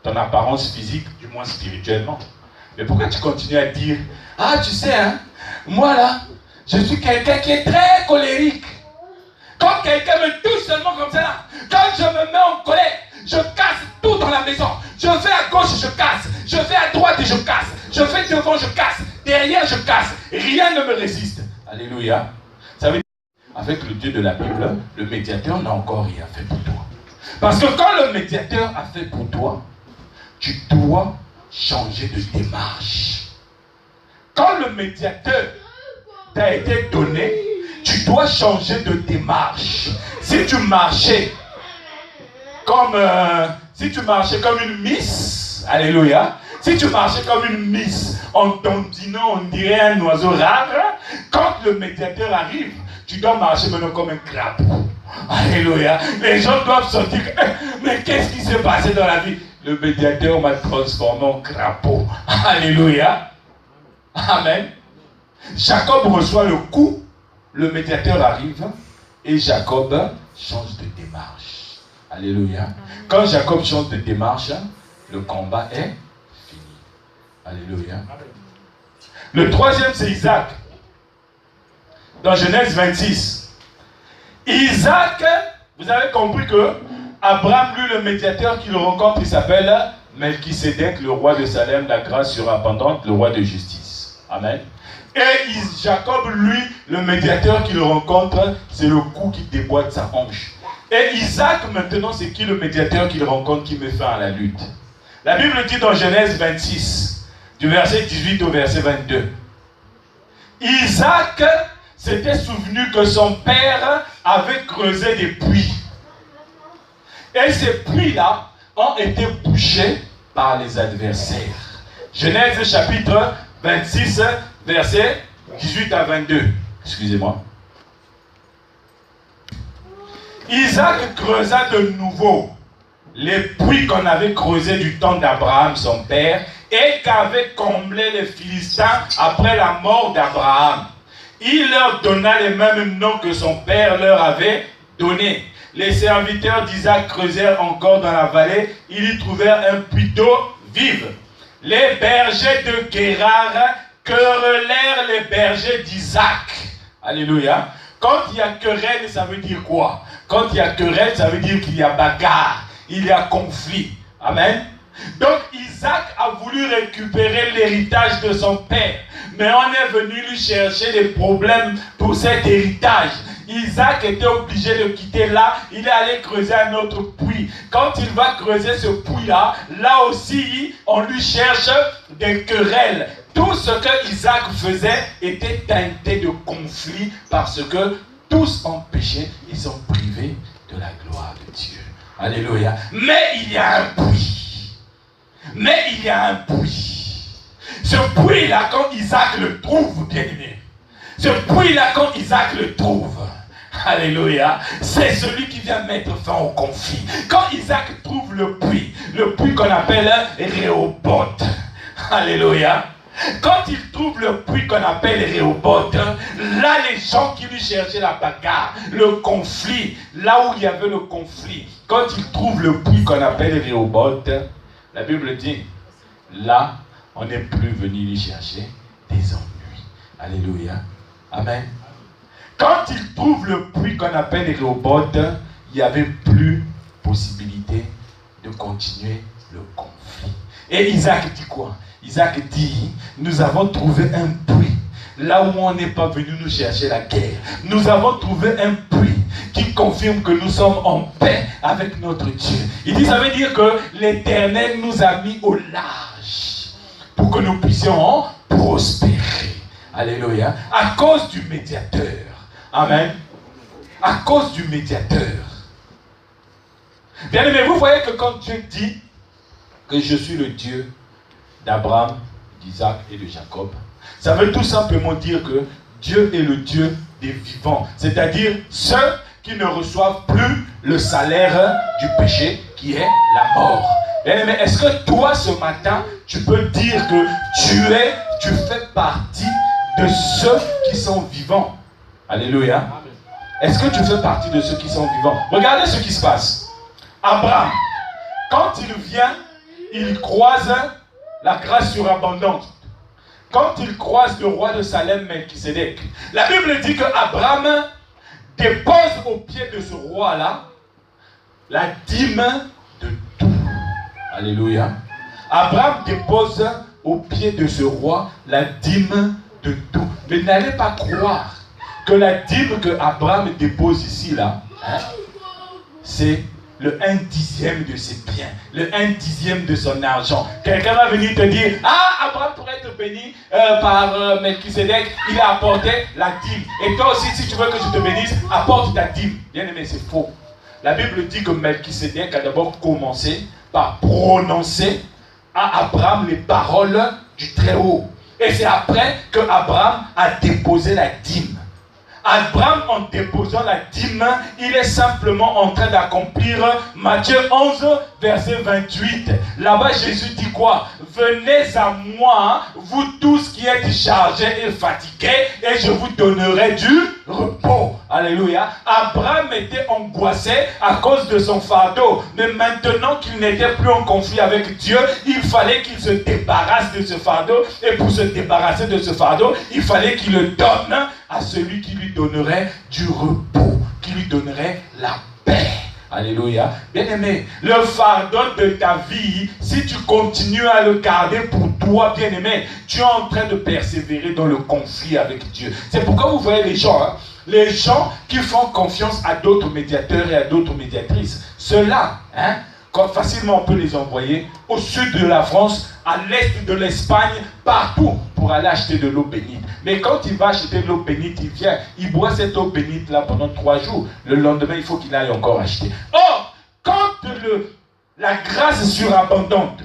ton apparence physique, du moins spirituellement. Mais pourquoi tu continues à dire, ah tu sais, hein, moi là, je suis quelqu'un qui est très colérique. Quand quelqu'un me touche seulement comme ça là, quand je me mets en colère, je casse tout dans la maison. Je vais à gauche, je casse. Je vais à droite et je casse. Je vais devant, je casse. Derrière, je casse. Rien ne me résiste. Alléluia. Ça veut dire, avec le Dieu de la Bible, le médiateur n'a encore rien fait pour toi. Parce que quand le médiateur a fait pour toi, tu dois changer de démarche. Quand le médiateur t'a été donné, tu dois changer de démarche. Si tu marchais comme une miss, alléluia, si tu marchais comme une miss en tondinant, on dirait un oiseau rare, quand le médiateur arrive, tu dois marcher maintenant comme un crapaud. Alléluia. Les gens doivent se dire, mais qu'est-ce qui s'est passé dans la vie? Le médiateur m'a transformé en crapaud. Alléluia. Amen. Jacob reçoit le coup, le médiateur arrive et Jacob change de démarche. Alléluia. Quand Jacob change de démarche, le combat est fini. Alléluia. Le troisième, c'est Isaac. Dans Genèse 26. Isaac, vous avez compris que Abraham, lui, le médiateur qu'il rencontre, il s'appelle Melchisédek, le roi de Salem, la grâce surabondante, le roi de justice. Amen. Et Jacob, lui, le médiateur qu'il rencontre, c'est le coup qui déboîte sa hanche. Et Isaac, maintenant, c'est qui le médiateur qu'il rencontre qui met fin à la lutte? La Bible dit dans Genèse 26, du verset 18 au verset 22. Isaac s'était souvenu que son père avait creusé des puits. Et ces puits-là ont été bouchés par les adversaires. Genèse chapitre 26, verset 18 à 22. Excusez-moi. Isaac creusa de nouveau les puits qu'on avait creusés du temps d'Abraham, son père, et qu'avaient comblé les Philistins après la mort d'Abraham. Il leur donna les mêmes noms que son père leur avait donnés. Les serviteurs d'Isaac creusèrent encore dans la vallée. Ils y trouvèrent un puits d'eau vive. Les bergers de Guérar querellèrent les bergers d'Isaac. Alléluia. Quand il y a querelle, ça veut dire quoi? Quand il y a querelle, ça veut dire qu'il y a bagarre, il y a conflit. Amen. Donc Isaac a voulu récupérer l'héritage de son père, mais on est venu lui chercher des problèmes pour cet héritage. Isaac était obligé de quitter là, il est allé creuser un autre puits. Quand il va creuser ce puits-là, là aussi, on lui cherche des querelles. Tout ce que Isaac faisait était teinté de conflit parce que tous ont péché, ils sont privés de la gloire de Dieu. Alléluia. Mais il y a un puits. Mais il y a un puits. Ce puits-là, quand Isaac le trouve, bien aimé, ce puits-là, quand Isaac le trouve, alléluia, c'est celui qui vient mettre fin au conflit. Quand Isaac trouve le puits qu'on appelle Rehoboth, alléluia, quand il trouve le puits qu'on appelle Rehoboth, là les gens qui lui cherchaient la bagarre, le conflit, là où il y avait le conflit, quand il trouve le puits qu'on appelle Rehoboth, la Bible dit, là, on n'est plus venu lui chercher des ennuis. Alléluia. Amen. Quand il trouve le puits qu'on appelle Rehoboth, il n'y avait plus possibilité de continuer le conflit. Et Isaac dit quoi? Isaac dit, nous avons trouvé un puits, là où on n'est pas venu nous chercher la guerre. Nous avons trouvé un puits qui confirme que nous sommes en paix avec notre Dieu. Il dit, ça veut dire que l'Éternel nous a mis au large pour que nous puissions prospérer. Alléluia. À cause du médiateur. Amen. À cause du médiateur. Bien aimé, vous voyez que quand Dieu dit que je suis le Dieu d'Abraham, d'Isaac et de Jacob, ça veut tout simplement dire que Dieu est le Dieu des vivants, c'est-à-dire ceux qui ne reçoivent plus le salaire du péché qui est la mort. Bien aimé, est-ce que toi ce matin tu peux dire que tu fais partie de ceux qui sont vivants? Alléluia. Est-ce que tu fais partie de ceux qui sont vivants? Regardez ce qui se passe. Abraham, quand il vient, il croise la grâce surabondante. Quand il croise le roi de Salem, Melchisédek, la Bible dit que Abraham dépose au pied de ce roi-là la dîme de tout. Alléluia. Abraham dépose au pied de ce roi la dîme de tout. Mais n'allez pas croire que la dîme que Abraham dépose ici, là, c'est le 1/10 de ses biens, le 1/10 de son argent. Quelqu'un va venir te dire, ah, Abraham pourrait être béni par Melchisédek, il a apporté la dîme. Et toi aussi, si tu veux que je te bénisse, apporte ta dîme. Bien aimé, c'est faux. La Bible dit que Melchisédek a d'abord commencé par prononcer à Abraham les paroles du Très-Haut. Et c'est après que Abraham a déposé la dîme. Abraham, en déposant la dîme, il est simplement en train d'accomplir Matthieu 11, verset 28. Là-bas, Jésus dit quoi? Venez à moi, vous tous qui êtes chargés et fatigués, et je vous donnerai du repos. Alléluia. Abraham était angoissé à cause de son fardeau. Mais maintenant qu'il n'était plus en conflit avec Dieu, il fallait qu'il se débarrasse de ce fardeau. Et pour se débarrasser de ce fardeau, il fallait qu'il le donne à celui qui lui donnerait du repos, qui lui donnerait la paix. Alléluia. Bien-aimé, le fardeau de ta vie, si tu continues à le garder pour toi, bien-aimé, tu es en train de persévérer dans le conflit avec Dieu. C'est pourquoi vous voyez les gens qui font confiance à d'autres médiateurs et à d'autres médiatrices, ceux-là, facilement on peut les envoyer au sud de la France, à l'est de l'Espagne, partout pour aller acheter de l'eau bénite. Mais quand il va acheter de l'eau bénite, il vient, il boit cette eau bénite là pendant 3 jours. Le lendemain, il faut qu'il aille encore acheter. Or, quand la grâce surabondante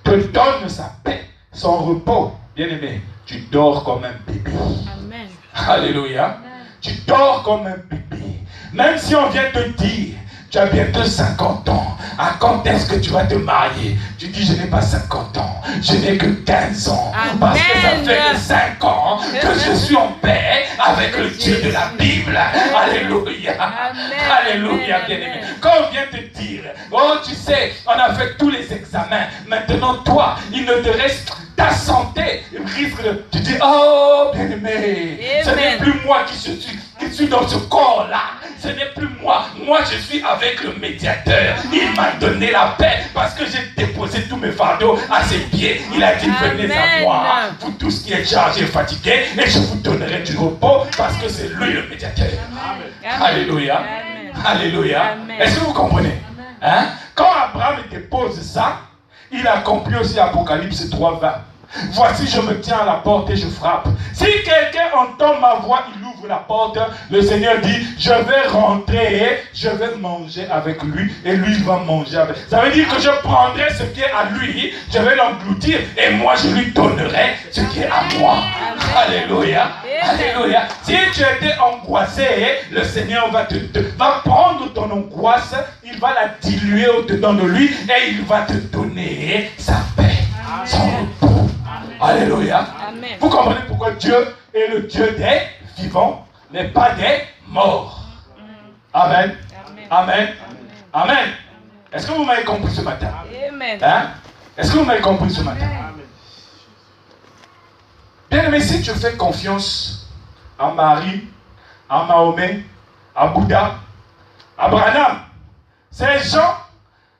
te donne sa paix, son repos, bien aimé, tu dors comme un bébé. Amen. Alléluia. Amen. Tu dors comme un bébé. Même si on vient te dire, tu as bientôt 50 ans. À quand est-ce que tu vas te marier? Tu dis, je n'ai pas 50 ans. Je n'ai que 15 ans. Amen. Parce que ça fait que 5 ans que je suis en paix avec le Dieu de la Bible. Alléluia. Amen. Alléluia, bien-aimé. Quand on vient te dire, oh, tu sais, on a fait tous les examens. Maintenant, toi, il ne te reste ta santé. Il risque de... Tu dis, oh, bien-aimé, ce n'est plus moi qui suis dans ce corps-là. Ce n'est plus moi. Moi, je suis avec le médiateur. Il m'a donné la paix parce que j'ai déposé tous mes fardeaux à ses pieds. Il a dit, venez à moi, vous tous qui êtes chargés et fatigués, et je vous donnerai du repos parce que c'est lui le médiateur. Amen. Alléluia. Amen. Alléluia. Est-ce que vous comprenez? Hein? Quand Abraham dépose ça, il accomplit aussi Apocalypse 3:20. Voici, je me tiens à la porte et je frappe. Si quelqu'un entend ma voix, il ouvre la porte. Le Seigneur dit, je vais rentrer, je vais manger avec lui et lui il va manger avec. Ça veut dire que je prendrai ce qui est à lui, je vais l'engloutir et moi je lui donnerai ce qui est à moi. Alléluia. Alléluia. Si tu étais angoissé, le Seigneur va prendre ton angoisse, il va la diluer au-dedans de lui et il va te donner sa paix, son repos. Alléluia. Amen. Vous comprenez pourquoi Dieu est le Dieu des vivants, mais pas des morts. Amen. Amen. Amen. Est-ce que vous m'avez compris ce matin? Amen. Hein? Est-ce que vous m'avez compris ce matin? Bien aimé, si tu fais confiance à Marie, à Mahomet, à Bouddha, à Branham, ces gens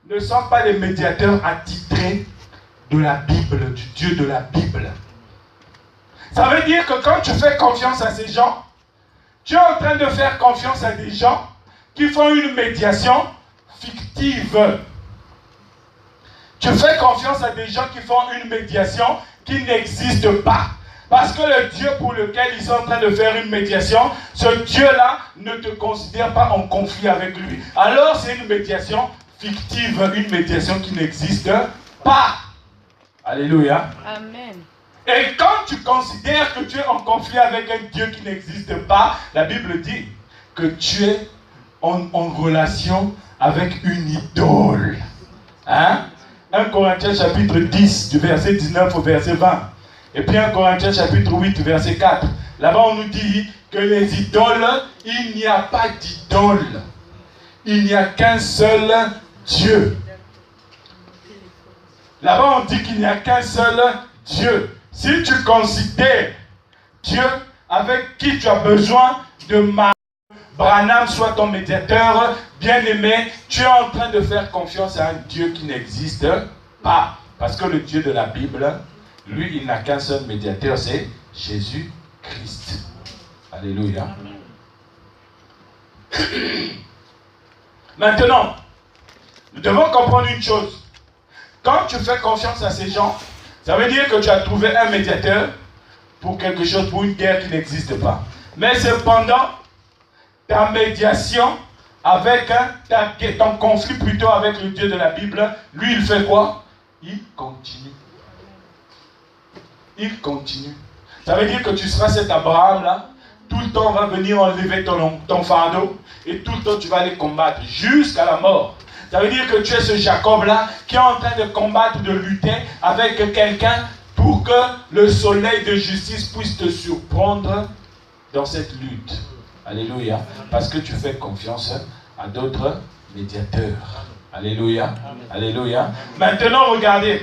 ne sont pas les médiateurs attitrés de la Bible, du Dieu de la Bible. Ça veut dire que quand tu fais confiance à ces gens, tu es en train de faire confiance à des gens qui font une médiation fictive. Tu fais confiance à des gens qui font une médiation qui n'existe pas. Parce que le Dieu pour lequel ils sont en train de faire une médiation, ce Dieu-là ne te considère pas en conflit avec lui. Alors c'est une médiation fictive, une médiation qui n'existe pas. Alléluia. Amen. Et quand tu considères que tu es en conflit avec un Dieu qui n'existe pas, la Bible dit que tu es en relation avec une idole. Hein? 1 Corinthiens chapitre 10, du verset 19 au verset 20. Et puis 1 Corinthiens chapitre 8, verset 4. Là-bas on nous dit que les idoles, il n'y a pas d'idole. Il n'y a qu'un seul Dieu. Là-bas, on dit qu'il n'y a qu'un seul Dieu. Si tu considères Dieu avec qui tu as besoin de Branham soit ton médiateur, bien-aimé, tu es en train de faire confiance à un Dieu qui n'existe pas. Parce que le Dieu de la Bible, lui, il n'a qu'un seul médiateur, c'est Jésus-Christ. Alléluia. Maintenant, nous devons comprendre une chose. Quand tu fais confiance à ces gens, ça veut dire que tu as trouvé un médiateur pour quelque chose, pour une guerre qui n'existe pas. Mais cependant, ta médiation avec ton conflit plutôt avec le Dieu de la Bible, lui il fait quoi? Il continue. Il continue. Ça veut dire que tu seras cet Abraham-là, tout le temps on va venir enlever ton fardeau et tout le temps tu vas aller combattre jusqu'à la mort. Ça veut dire que tu es ce Jacob-là qui est en train de combattre, de lutter avec quelqu'un pour que le soleil de justice puisse te surprendre dans cette lutte. Alléluia. Parce que tu fais confiance à d'autres médiateurs. Alléluia. Alléluia. Maintenant, regardez.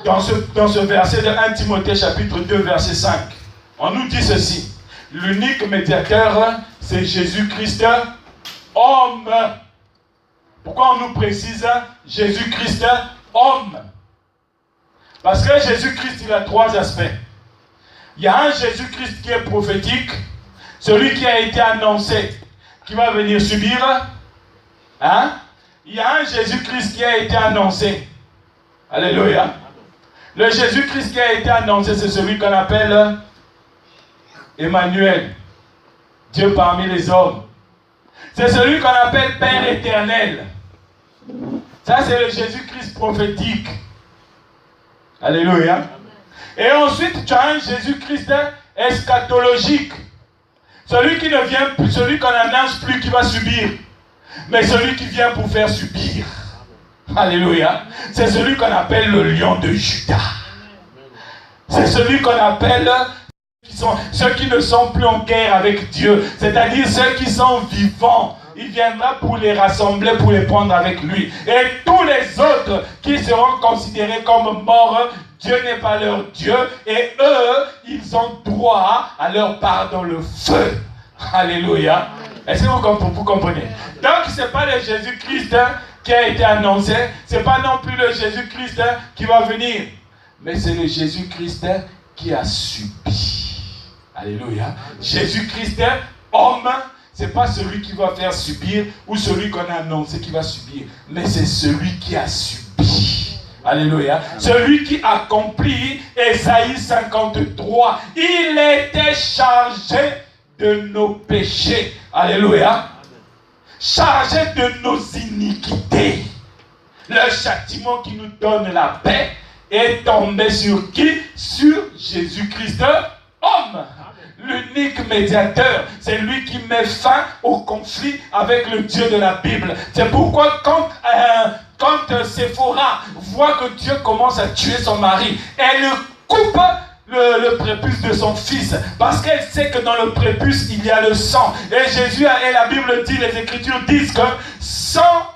Dans ce verset de 1 Timothée chapitre 2 verset 5, on nous dit ceci. L'unique médiateur, c'est Jésus-Christ, homme. Pourquoi on nous précise Jésus-Christ, homme? Parce que Jésus-Christ, il a trois aspects. Il y a un Jésus-Christ qui est prophétique, celui qui a été annoncé, qui va venir subir. Hein? Il y a un Jésus-Christ qui a été annoncé. Alléluia. Le Jésus-Christ qui a été annoncé, c'est celui qu'on appelle Emmanuel, Dieu parmi les hommes. C'est celui qu'on appelle Père éternel. Ça, c'est le Jésus-Christ prophétique. Alléluia. Et ensuite, tu as un Jésus-Christ eschatologique. Celui qui ne vient plus, celui qu'on n'annonce plus qui va subir, mais celui qui vient pour faire subir. Alléluia. C'est celui qu'on appelle le lion de Juda. C'est celui qu'on appelle ceux qui ne sont plus en guerre avec Dieu, c'est-à-dire ceux qui sont vivants. Il viendra pour les rassembler, pour les prendre avec lui. Et tous les autres qui seront considérés comme morts, Dieu n'est pas leur Dieu. Et eux, ils ont droit à leur part dans le feu. Alléluia. Est-ce que vous comprenez? Donc, ce n'est pas le Jésus-Christ qui a été annoncé. Ce n'est pas non plus le Jésus-Christ qui va venir. Mais c'est le Jésus-Christ qui a subi. Alléluia. Jésus-Christ, homme, ce n'est pas celui qui va faire subir ou celui qu'on a annoncé qui va subir, mais c'est celui qui a subi. Alléluia. Celui qui accomplit Ésaïe 53. Il était chargé de nos péchés. Alléluia. Chargé de nos iniquités. Le châtiment qui nous donne la paix est tombé sur qui? Sur Jésus-Christ, homme. L'unique médiateur, c'est lui qui met fin au conflit avec le Dieu de la Bible. C'est pourquoi quand Séphora voit que Dieu commence à tuer son mari, elle coupe le prépuce de son fils, parce qu'elle sait que dans le prépuce il y a le sang. Et Jésus et la Bible dit, les Écritures disent que sans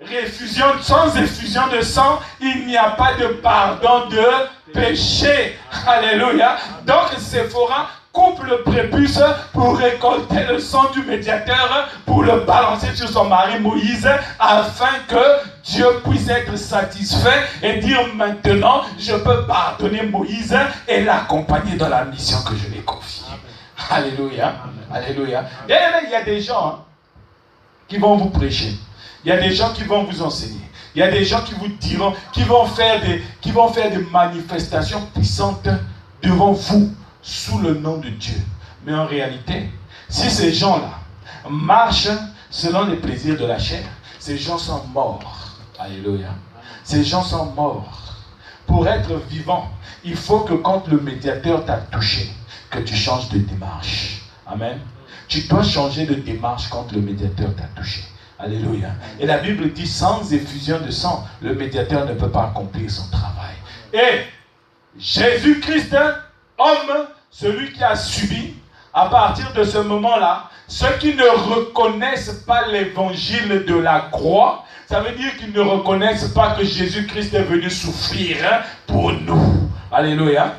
effusion de sang, il n'y a pas de pardon de péché. Alléluia. Donc Séphora coupe le prépuce pour récolter le sang du médiateur, pour le balancer sur son mari Moïse, afin que Dieu puisse être satisfait et dire maintenant, je peux pardonner Moïse et l'accompagner dans la mission que je lui ai confiée. Alléluia. Alléluia. Et il y a des gens qui vont vous prêcher. Il y a des gens qui vont vous enseigner. Il y a des gens qui vous diront, qui vont faire des manifestations puissantes devant vous, sous le nom de Dieu. Mais en réalité, si ces gens-là marchent selon les plaisirs de la chair, ces gens sont morts. Alléluia. Ces gens sont morts. Pour être vivant, il faut que quand le médiateur t'a touché, que tu changes de démarche. Amen. Tu dois changer de démarche quand le médiateur t'a touché. Alléluia. Et la Bible dit, sans effusion de sang, le médiateur ne peut pas accomplir son travail. Et Jésus-Christ, homme, celui qui a subi, à partir de ce moment-là, ceux qui ne reconnaissent pas l'évangile de la croix, ça veut dire qu'ils ne reconnaissent pas que Jésus-Christ est venu souffrir pour nous. Alléluia.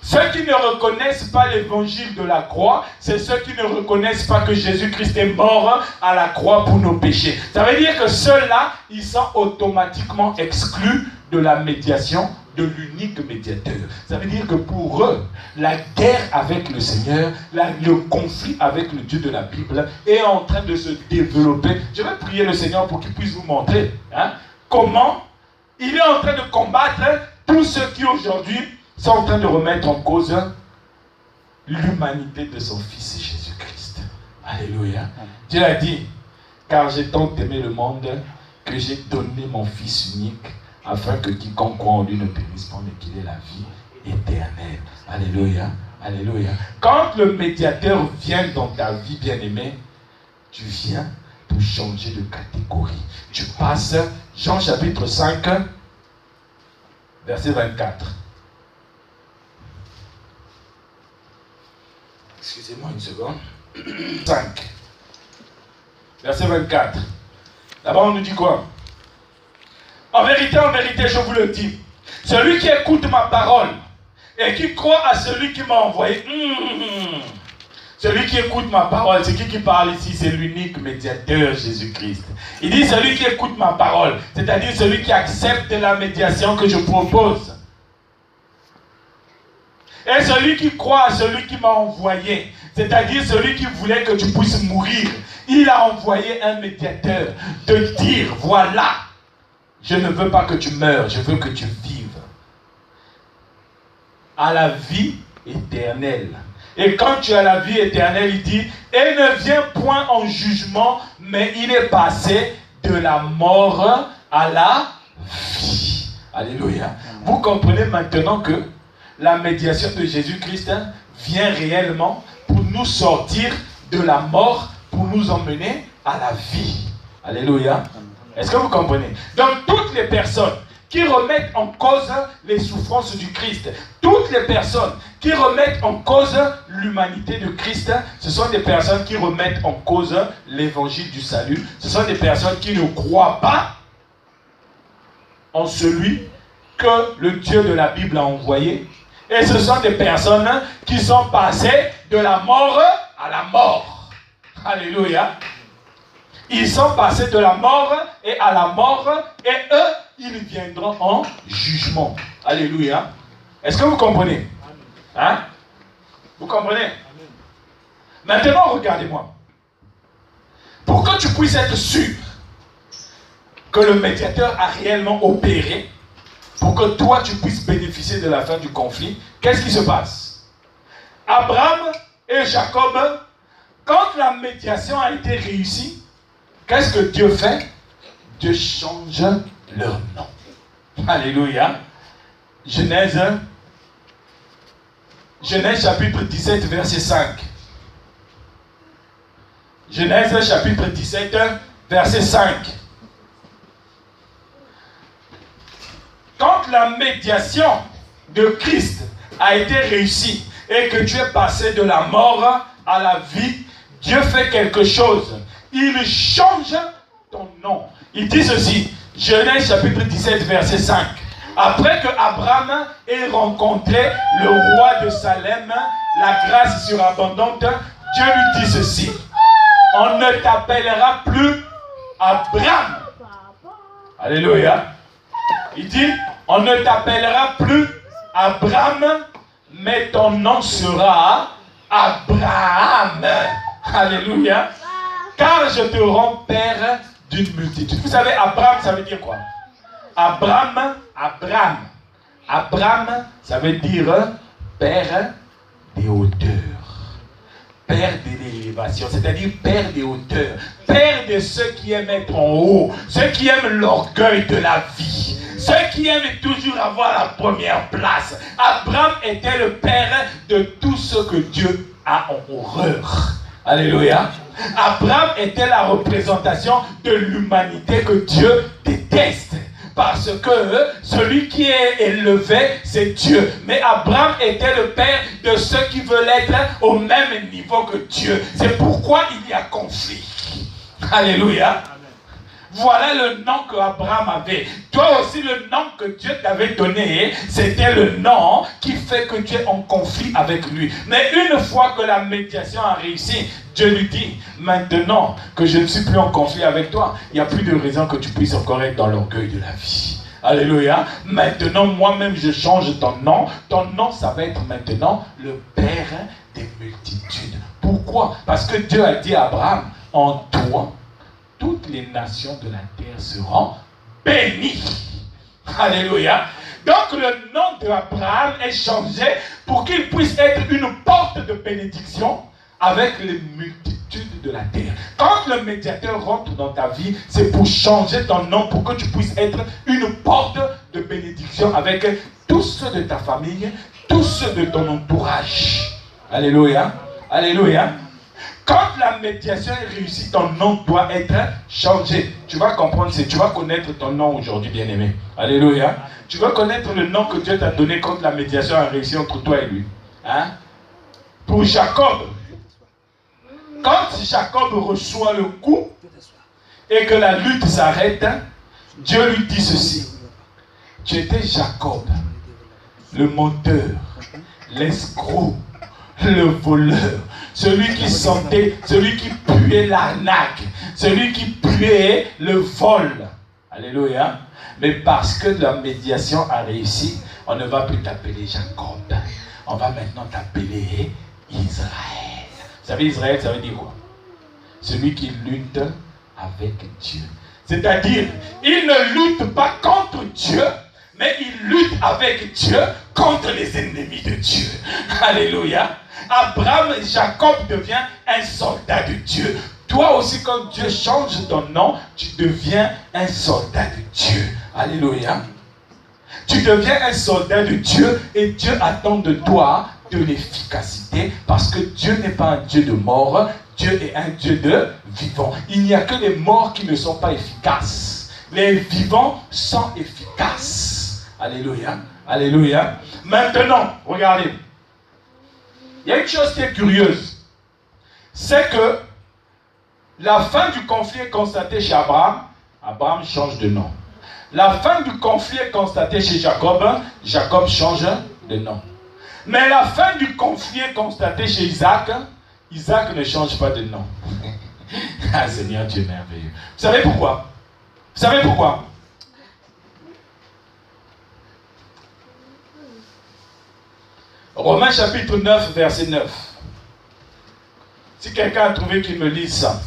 Ceux qui ne reconnaissent pas l'évangile de la croix, c'est ceux qui ne reconnaissent pas que Jésus-Christ est mort à la croix pour nos péchés. Ça veut dire que ceux-là, ils sont automatiquement exclus de la médiation de l'unique médiateur. Ça veut dire que pour eux, la guerre avec le Seigneur, le conflit avec le Dieu de la Bible est en train de se développer. Je vais prier le Seigneur pour qu'il puisse vous montrer comment il est en train de combattre tous ceux qui aujourd'hui sont en train de remettre en cause l'humanité de son Fils Jésus-Christ. Alléluia. Dieu a dit, car j'ai tant aimé le monde que j'ai donné mon Fils unique afin que quiconque croit en lui ne périsse pas mais qu'il ait la vie éternelle. Alléluia. Alléluia. Quand le médiateur vient dans ta vie, bien-aimé, tu viens pour changer de catégorie. Tu passes, Jean chapitre 5, verset 24. Excusez-moi une seconde. 5. Verset 24. D'abord, on nous dit quoi? En vérité, je vous le dis, celui qui écoute ma parole et qui croit à celui qui m'a envoyé, celui qui écoute ma parole, c'est qui parle ici? C'est l'unique médiateur Jésus-Christ. Il dit celui qui écoute ma parole, c'est-à-dire celui qui accepte la médiation que je propose. Et celui qui croit à celui qui m'a envoyé, c'est-à-dire celui qui voulait que tu puisses mourir, il a envoyé un médiateur de dire, voilà, je ne veux pas que tu meures, je veux que tu vives à la vie éternelle. Et quand tu as la vie éternelle, il dit, et ne vient point en jugement, mais il est passé de la mort à la vie. Alléluia. Vous comprenez maintenant que la médiation de Jésus-Christ vient réellement pour nous sortir de la mort, pour nous emmener à la vie. Alléluia. Est-ce que vous comprenez? Donc toutes les personnes qui remettent en cause les souffrances du Christ, toutes les personnes qui remettent en cause l'humanité de Christ, ce sont des personnes qui remettent en cause l'évangile du salut. Ce sont des personnes qui ne croient pas en celui que le Dieu de la Bible a envoyé. Et ce sont des personnes qui sont passées de la mort à la mort. Alléluia. Ils sont passés de la mort et à la mort, et eux, ils viendront en jugement. Alléluia. Est-ce que vous comprenez? Hein? Vous comprenez? Maintenant, regardez-moi. Pour que tu puisses être sûr que le médiateur a réellement opéré, pour que toi, tu puisses bénéficier de la fin du conflit, qu'est-ce qui se passe? Abraham et Jacob, quand la médiation a été réussie, qu'est-ce que Dieu fait? Dieu change leur nom. Alléluia. Genèse chapitre 17, verset 5. Genèse chapitre 17, verset 5. Quand la médiation de Christ a été réussie et que tu es passé de la mort à la vie, Dieu fait quelque chose. Il change ton nom. Il dit ceci, Genèse chapitre 17, verset 5. Après que Abraham ait rencontré le roi de Salem, la grâce surabondante, Dieu lui dit ceci. On ne t'appellera plus Abraham. Alléluia. Il dit, on ne t'appellera plus Abraham, mais ton nom sera Abraham. Alléluia. Car je te rends père d'une multitude. Vous savez, Abraham, ça veut dire quoi? Abraham, ça veut dire père des hauteurs. Père de l'élévation, c'est-à-dire père des hauteurs. Père de ceux qui aiment être en haut, ceux qui aiment l'orgueil de la vie, ceux qui aiment toujours avoir la première place. Abraham était le père de tout ce que Dieu a en horreur. Alléluia. Abraham était la représentation de l'humanité que Dieu déteste. Parce que celui qui est élevé, c'est Dieu. Mais Abraham était le père de ceux qui veulent être au même niveau que Dieu. C'est pourquoi il y a conflit. Alléluia. Voilà le nom que Abraham avait. Toi aussi, le nom que Dieu t'avait donné, c'était le nom qui fait que tu es en conflit avec lui. Mais une fois que la médiation a réussi, Dieu lui dit, maintenant que je ne suis plus en conflit avec toi, il n'y a plus de raison que tu puisses encore être dans l'orgueil de la vie. Alléluia. Maintenant, moi-même, je change ton nom. Ton nom, ça va être maintenant le Père des multitudes. Pourquoi? Parce que Dieu a dit à Abraham, en toi, toutes les nations de la terre seront bénies. Alléluia. Donc le nom d'Abraham est changé pour qu'il puisse être une porte de bénédiction avec les multitudes de la terre. Quand le médiateur rentre dans ta vie, c'est pour changer ton nom, pour que tu puisses être une porte de bénédiction avec tous ceux de ta famille, tous ceux de ton entourage. Alléluia. Alléluia. Quand la médiation est réussie, ton nom doit être changé. Tu vas comprendre, tu vas connaître ton nom aujourd'hui, bien-aimé. Alléluia. Tu vas connaître le nom que Dieu t'a donné quand la médiation a réussi entre toi et lui. Hein? Pour Jacob, quand Jacob reçoit le coup et que la lutte s'arrête, Dieu lui dit ceci. Tu étais Jacob, le menteur, l'escroc, le voleur, celui qui sentait, celui qui puait l'arnaque, celui qui puait le vol. Alléluia. Mais parce que la médiation a réussi, on ne va plus t'appeler Jacob. On va maintenant t'appeler Israël. Vous savez, Israël, ça veut dire quoi? Celui qui lutte avec Dieu. C'est-à-dire, il ne lutte pas contre Dieu, mais il lutte avec Dieu contre les ennemis de Dieu. Alléluia. Abraham, Jacob devient un soldat de Dieu. Toi aussi, quand Dieu change ton nom, tu deviens un soldat de Dieu. Alléluia. Tu deviens un soldat de Dieu et Dieu attend de toi de l'efficacité parce que Dieu n'est pas un Dieu de mort, Dieu est un Dieu de vivant. Il n'y a que les morts qui ne sont pas efficaces. Les vivants sont efficaces. Alléluia. Alléluia. Maintenant, regardez. Il y a une chose qui est curieuse. C'est que la fin du conflit est constatée chez Abraham. Abraham change de nom. La fin du conflit est constatée chez Jacob. Jacob change de nom. Mais la fin du conflit est constatée chez Isaac. Isaac ne change pas de nom. Ah Seigneur, Dieu est merveilleux. Vous savez pourquoi? Vous savez pourquoi? Romains chapitre 9, verset 9. Si quelqu'un a trouvé qu'il me lise ça.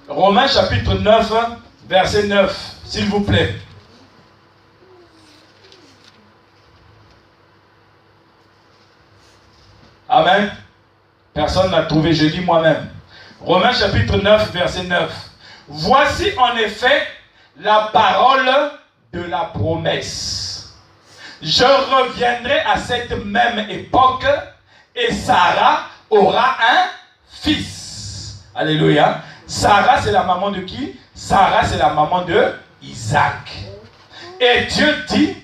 Romains chapitre 9, verset 9, s'il vous plaît. Amen. Personne n'a trouvé, je lis moi-même. Romains chapitre 9, verset 9. Voici en effet la parole de la promesse. Je reviendrai à cette même époque et Sarah aura un fils. Alléluia. Sarah, c'est la maman de qui? Sarah, c'est la maman de Isaac. Et Dieu dit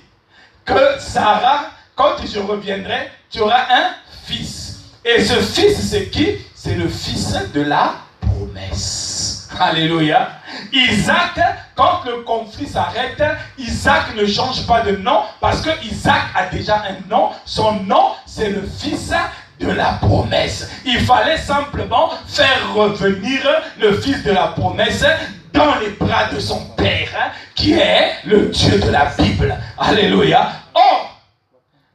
que Sarah, quand je reviendrai, tu auras un fils. Et ce fils, c'est qui? C'est le fils de la promesse. Alléluia. Isaac, quand le conflit s'arrête, Isaac ne change pas de nom parce que Isaac a déjà un nom. Son nom, c'est le fils de la promesse. Il fallait simplement faire revenir le fils de la promesse dans les bras de son père, qui est le Dieu de la Bible. Alléluia. Or,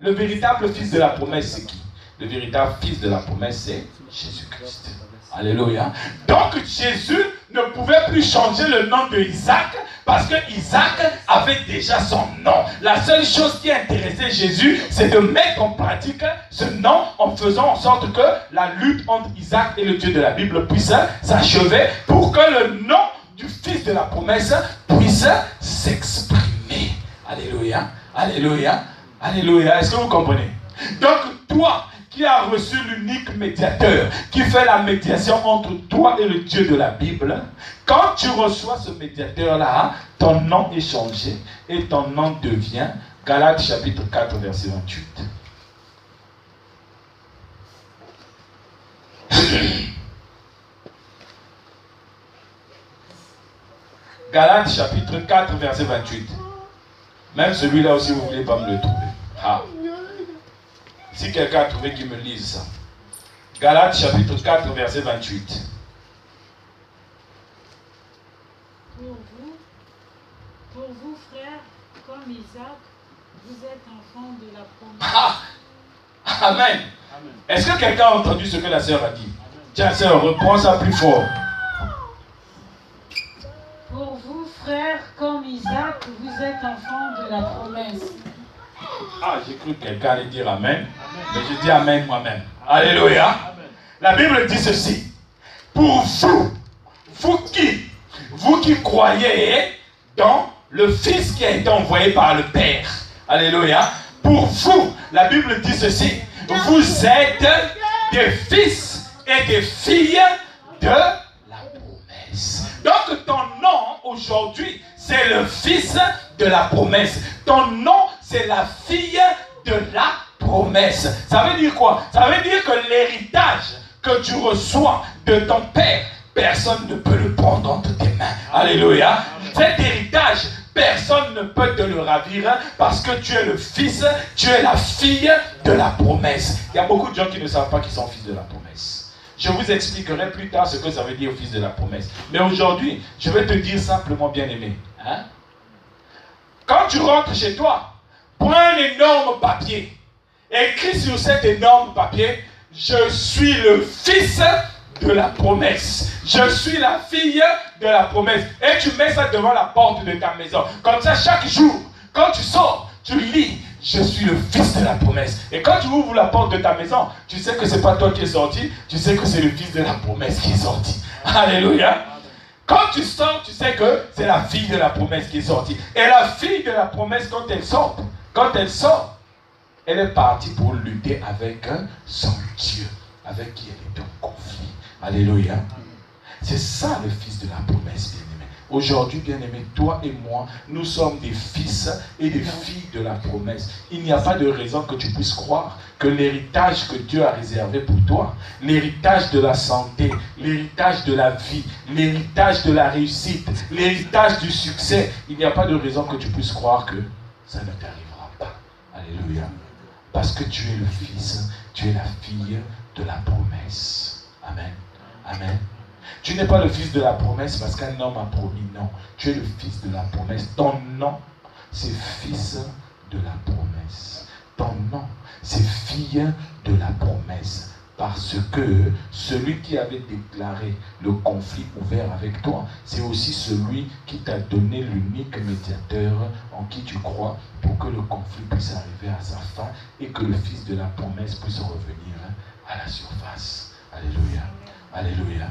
le véritable fils de la promesse, c'est qui? Le véritable fils de la promesse, c'est Jésus-Christ. Alléluia. Donc Jésus ne pouvait plus changer le nom de Isaac parce que Isaac avait déjà son nom. La seule chose qui intéressait Jésus, c'est de mettre en pratique ce nom en faisant en sorte que la lutte entre Isaac et le Dieu de la Bible puisse s'achever pour que le nom du fils de la promesse puisse s'exprimer. Alléluia. Alléluia. Alléluia. Est-ce que vous comprenez? Donc toi qui as reçu l'unique médiateur, qui fait la médiation entre toi et le Dieu de la Bible, quand tu reçois ce médiateur-là, ton nom est changé et ton nom devient Galates chapitre 4, verset 28. Galates chapitre 4, verset 28. Même celui-là aussi, vous ne voulez pas me le trouver. Ah. Si quelqu'un a trouvé qu'il me lise ça. Galates chapitre 4, verset 28. Pour vous, frères, comme Isaac, vous êtes enfants de la promesse. Ah, Amen. Est-ce que quelqu'un a entendu ce que la sœur a dit? Tiens, sœur, reprends ça plus fort. Pour vous, frères, comme Isaac, vous êtes enfants de la promesse. Ah, j'ai cru que quelqu'un allait dire Amen. Mais je dis Amen moi-même. Alléluia. Amen. La Bible dit ceci. Pour vous, vous qui croyez dans le Fils qui a été envoyé par le Père. Alléluia. Pour vous, la Bible dit ceci. Vous êtes des fils et des filles de la promesse. Donc ton nom aujourd'hui, c'est le fils de la promesse. Ton nom, c'est la fille de la promesse. Ça veut dire quoi? Ça veut dire que l'héritage que tu reçois de ton père, personne ne peut le prendre entre tes mains. Alléluia. Cet héritage, personne ne peut te le ravir parce que tu es le fils, tu es la fille de la promesse. Il y a beaucoup de gens qui ne savent pas qu'ils sont fils de la promesse. Je vous expliquerai plus tard ce que ça veut dire fils de la promesse. Mais aujourd'hui, je vais te dire simplement, bien-aimé. Hein? Quand tu rentres chez toi, prends un énorme papier. Écris sur cet énorme papier, je suis le fils de la promesse. Je suis la fille de la promesse. Et tu mets ça devant la porte de ta maison. Comme ça, chaque jour, quand tu sors, tu lis, je suis le fils de la promesse. Et quand tu ouvres la porte de ta maison, tu sais que ce n'est pas toi qui es sorti, tu sais que c'est le fils de la promesse qui est sorti. Alléluia. Quand tu sors, tu sais que c'est la fille de la promesse qui est sortie. Et la fille de la promesse, quand elle sort, elle est partie pour lutter avec son Dieu, avec qui elle est en conflit. Alléluia. C'est ça le fils de la promesse, bien-aimé. Aujourd'hui, bien-aimé, toi et moi, nous sommes des fils et des filles de la promesse. Il n'y a pas de raison que tu puisses croire que l'héritage que Dieu a réservé pour toi, l'héritage de la santé, l'héritage de la vie, l'héritage de la réussite, l'héritage du succès, il n'y a pas de raison que tu puisses croire que ça ne t'arrivera pas. Alléluia. Parce que tu es le fils, tu es la fille de la promesse. Amen. Amen. Tu n'es pas le fils de la promesse parce qu'un homme a promis, non. Tu es le fils de la promesse. Ton nom, c'est fils de la promesse. Ton nom, c'est fille de la promesse. Parce que celui qui avait déclaré le conflit ouvert avec toi, c'est aussi celui qui t'a donné l'unique médiateur en qui tu crois pour que le conflit puisse arriver à sa fin et que le fils de la promesse puisse revenir à la surface. Alléluia. Alléluia.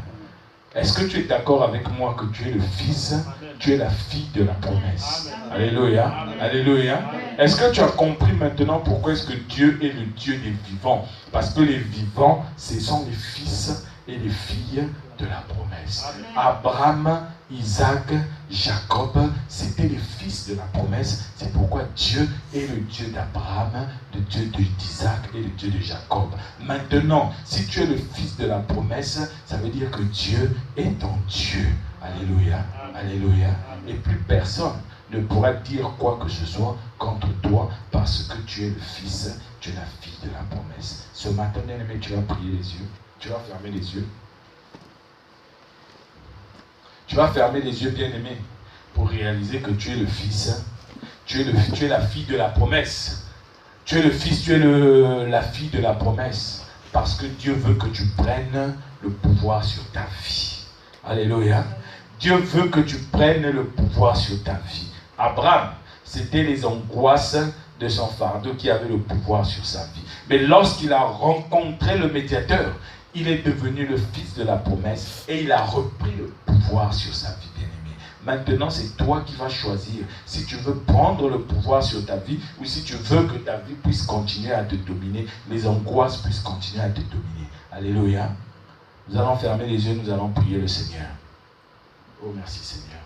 Est-ce que tu es d'accord avec moi que tu es le fils, tu es la fille de la promesse? Alléluia. Alléluia. Est-ce que tu as compris maintenant pourquoi est-ce que Dieu est le Dieu des vivants? Parce que les vivants, ce sont les fils et les filles de la promesse. Abraham, Isaac, Jacob, c'était les fils de la promesse. C'est pourquoi Dieu est le Dieu d'Abraham, le Dieu d'Isaac et le Dieu de Jacob. Maintenant, si tu es le fils de la promesse, ça veut dire que Dieu est ton Dieu. Alléluia. Alléluia. Et plus personne ne pourra dire quoi que ce soit contre toi parce que tu es le fils, tu es la fille de la promesse. Ce matin, bien-aimé, tu vas prier les yeux. Tu vas fermer les yeux. Tu vas fermer les yeux, bien-aimé, pour réaliser que tu es le fils. Tu es la fille de la promesse. Tu es le fils, tu es la fille de la promesse. Parce que Dieu veut que tu prennes le pouvoir sur ta vie. Alléluia. Dieu veut que tu prennes le pouvoir sur ta vie. Abraham, c'était les angoisses de son fardeau qui avait le pouvoir sur sa vie. Mais lorsqu'il a rencontré le médiateur, il est devenu le fils de la promesse et il a repris le pouvoir sur sa vie, bien-aimé. Maintenant, c'est toi qui vas choisir si tu veux prendre le pouvoir sur ta vie ou si tu veux que ta vie puisse continuer à te dominer, les angoisses puissent continuer à te dominer. Alléluia. Nous allons fermer les yeux, nous allons prier le Seigneur. Oh, merci Seigneur.